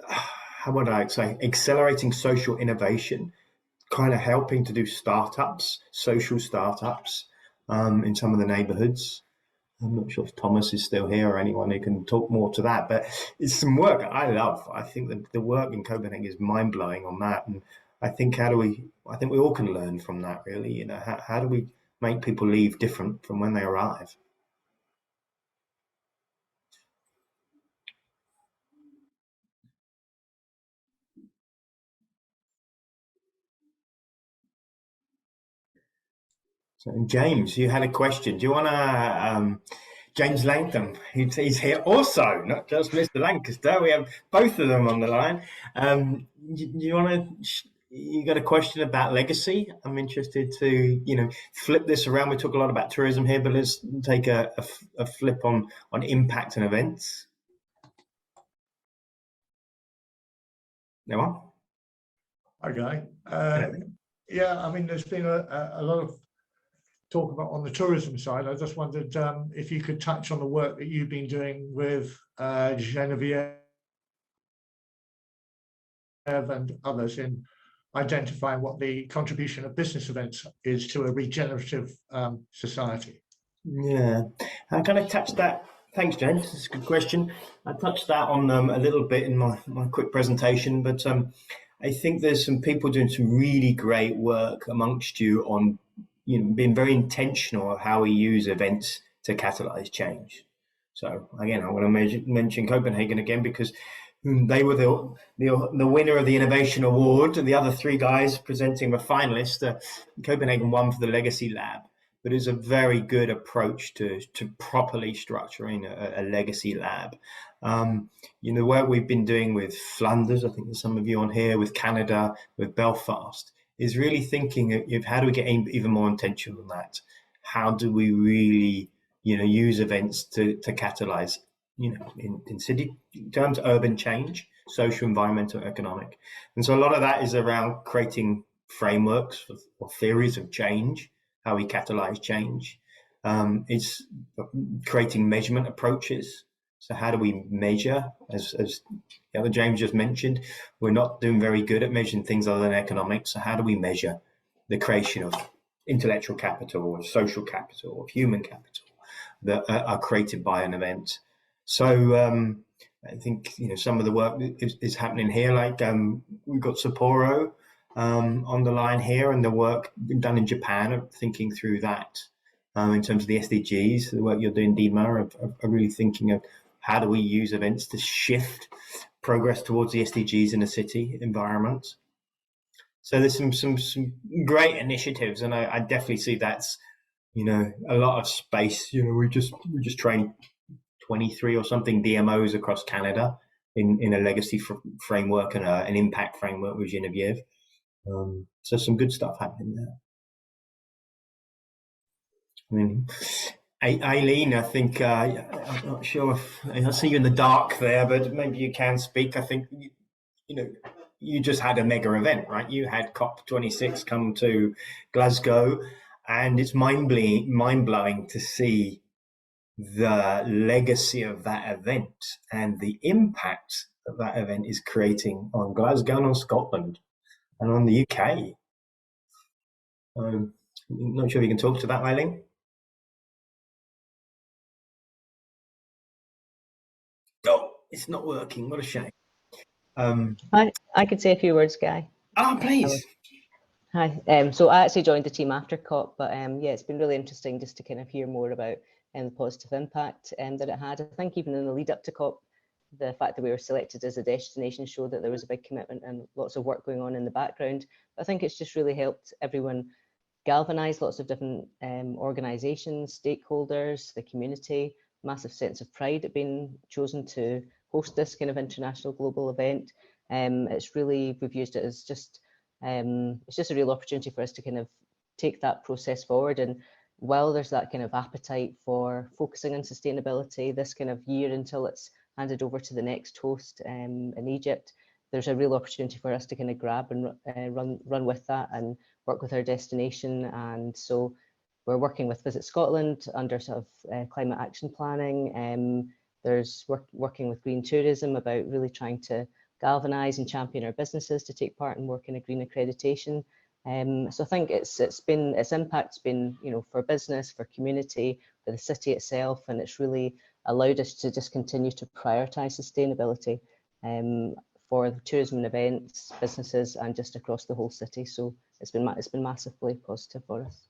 how would I say, accelerating social innovation, kind of helping to do startups, social startups in some of the neighborhoods. I'm not sure if Thomas is still here or anyone who can talk more to that, but it's some work I love. I think the work in Copenhagen is mind blowing on that. And I think I think we all can learn from that, really. You know, how do we make people leave different from when they arrive? So, James, you had a question. Do you want to, James Langton, he's here also, not just Mr. Lancaster. We have both of them on the line. You want to, you got a question about legacy? I'm interested to, you know, flip this around. We talk a lot about tourism here, but let's take a flip on impact and events. No one? Okay. Yeah, I mean, there's been a lot of talk about on the tourism side. I just wondered if you could touch on the work that you've been doing with Genevieve and others in identifying what the contribution of business events is to a regenerative society. Yeah, I'm going to touch that. Thanks, James. That's a good question. I touched that on a little bit in my quick presentation, but I think there's some people doing some really great work amongst you on, you know, being very intentional of how we use events to catalyze change. So again, I want to mention Copenhagen again because they were the winner of the Innovation Award, and the other three guys presenting were finalists. Copenhagen won for the Legacy Lab. But it's a very good approach to properly structuring a legacy lab. You know, the work we've been doing with Flanders, I think there's some of you on here, with Canada, with Belfast, is really thinking of how do we get even more intentional than that? How do we really, you know, use events to catalyze, you know, in city terms, urban change, social, environmental, economic. And so a lot of that is around creating frameworks or theories of change, how we catalyze change. It's creating measurement approaches. So how do we measure? As the other James just mentioned, we're not doing very good at measuring things other than economics. So how do we measure the creation of intellectual capital or social capital or human capital that are created by an event? So I think, you know, some of the work is happening here, like we've got Sapporo on the line here, and the work been done in Japan of thinking through that in terms of the SDGs. The work you're doing, Dima, are really thinking of how do we use events to shift progress towards the SDGs in a city environment. So there's some great initiatives, and I definitely see that's, you know, a lot of space. You know, we just trained 23 or something DMOs across Canada in a legacy framework and an impact framework with Genevieve. So some good stuff happening there. I mean, Aileen, I think, I'm not sure if I see you in the dark there, but maybe you can speak. I think, you know, you just had a mega event, right? You had COP26 come to Glasgow, and it's mind-blowing to see the legacy of that event and the impact that that event is creating on Glasgow and on Scotland and on the UK. I'm not sure if you can talk to that, Eileen. Oh, it's not working. What a shame. I could say a few words, Guy. Oh, please. Hi. So I actually joined the team after COP, but yeah, it's been really interesting just to kind of hear more about the positive impact that it had. I think even in the lead up to COP, the fact that we were selected as a destination showed that there was a big commitment and lots of work going on in the background. But I think it's just really helped everyone galvanized lots of different organizations, stakeholders, the community, massive sense of pride at being chosen to host this kind of international global event. It's really, we've used it as just, it's just a real opportunity for us to kind of take that process forward. And while there's that kind of appetite for focusing on sustainability this kind of year until it's handed over to the next host in Egypt, there's a real opportunity for us to kind of grab and run with that and work with our destination. And so we're working with Visit Scotland under sort of climate action planning. There's working with green tourism about really trying to galvanise and champion our businesses to take part in work in a green accreditation. So I think its impact's been, you know, for business, for community, for the city itself, and it's really allowed us to just continue to prioritise sustainability for the tourism and events, businesses, and just across the whole city. So it's been massively positive for us.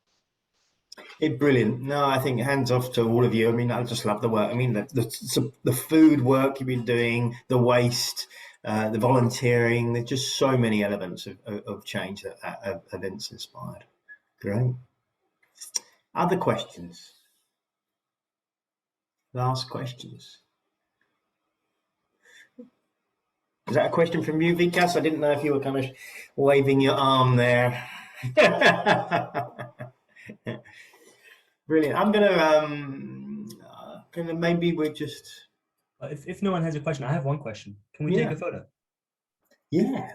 Brilliant. No, I think hands off to all of you. I mean, I just love the work. I mean, the food work you've been doing, the waste, the volunteering. There's just so many elements of change that events inspired. Great. Other questions? Last questions? Is that a question from you, Vikas? I didn't know if you were kind of waving your arm there. Brilliant. I'm gonna maybe we're just. If no one has a question, I have one question. Can we take a photo? Yeah.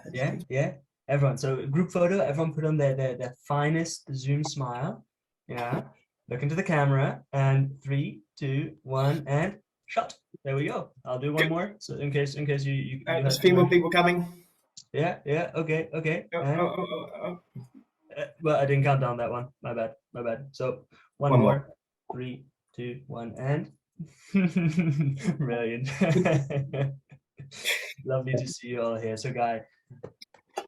Yeah. Everyone. So group photo. Everyone put on their finest Zoom smile. Yeah. Look into the camera. And 3, 2, 1, and shot. There we go. I'll do one more. So in case you there's a few more people coming. Yeah. Okay. Well, I didn't count down that one. My bad. So one more. 3, 2, 1, and brilliant. Lovely to see you all here. So, Guy.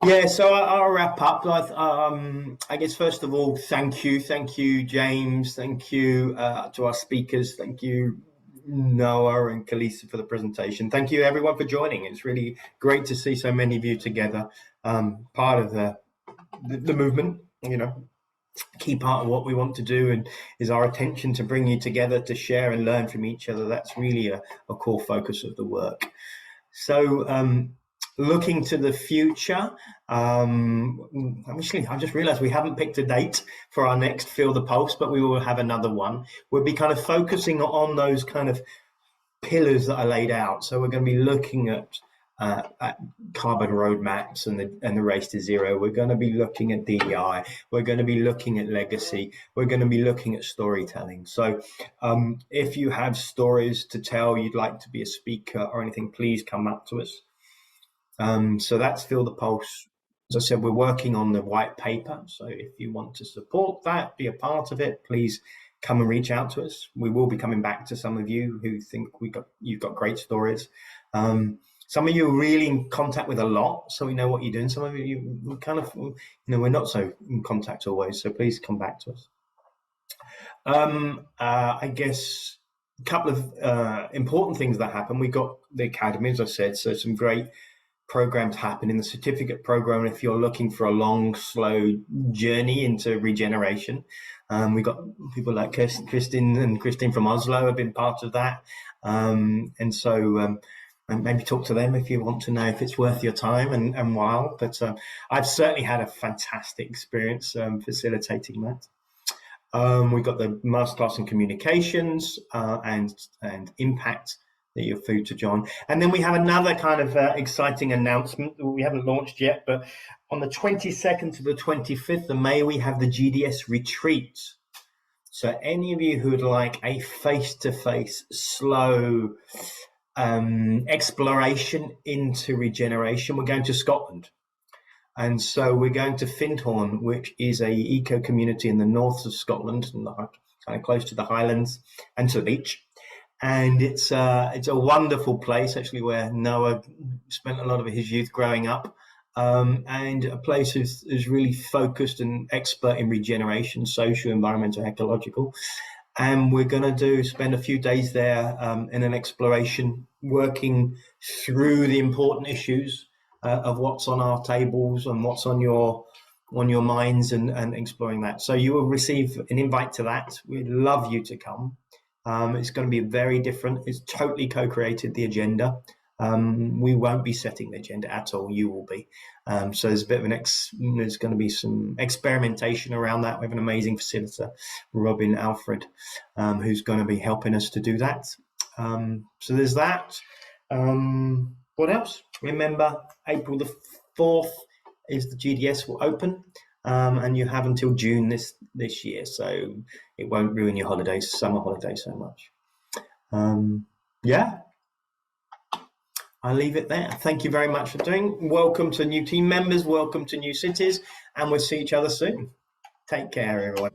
Yeah, so I'll wrap up. I guess first of all, thank you, James. Thank you to our speakers. Thank you, Noah and Kalisa, for the presentation. Thank you, everyone, for joining. It's really great to see so many of you together, part of the movement. You know, key part of what we want to do and is our attention to bring you together to share and learn from each other. That's really a core focus of the work. So looking to the future, actually, I just realized we haven't picked a date for our next Feel the Pulse, but we will have another one. We'll be kind of focusing on those kind of pillars that I laid out. So we're going to be looking at carbon roadmaps and the race to zero. We're going to be looking at DEI. We're going to be looking at legacy. We're going to be looking at storytelling. So if you have stories to tell, you'd like to be a speaker or anything, please come up to us. So that's Feel the Pulse. As I said, we're working on the white paper. So if you want to support that, be a part of it, please come and reach out to us. We will be coming back to some of you who think you've got great stories. Some of you are really in contact with a lot, so we know what you're doing. Some of you kind of, we're not so in contact always, so please come back to us. I guess a couple of important things that happen. We got the Academy, as I said, so some great programs happen in the certificate program. If you're looking for a long, slow journey into regeneration, we got people like Christine from Oslo have been part of that, and so. And maybe talk to them if you want to know if it's worth your time and while. But I've certainly had a fantastic experience facilitating that. We've got the masterclass in communications and impact that you're through to John. And then we have another kind of exciting announcement that we haven't launched yet, but on the 22nd to the 25th of May, we have the GDS retreat. So any of you who would like a face-to-face, slow, exploration into regeneration, we're going to Scotland, and so we're going to Findhorn, which is a eco community in the north of Scotland, kind of close to the Highlands and to the beach. And it's a wonderful place, actually, where Noah spent a lot of his youth growing up, and a place is really focused and expert in regeneration, social, environmental, ecological. And we're going to spend a few days there in an exploration, working through the important issues of what's on our tables and what's on your on your minds and exploring that. So you will receive an invite to that. We'd love you to come. It's going to be very different. It's totally co-created the agenda. We won't be setting the agenda at all. You will be. So there's a bit of there's going to be some experimentation around that. We have an amazing facilitator, Robin Alfred, who's going to be helping us to do that. So there's that. What else? Remember, April the 4th is the GDS will open, and you have until June this year, so it won't ruin your holidays, summer holidays so much. Yeah, I'll leave it there. Thank you very much for doing. Welcome to new team members, welcome to new cities, and we'll see each other soon. Take care, everyone.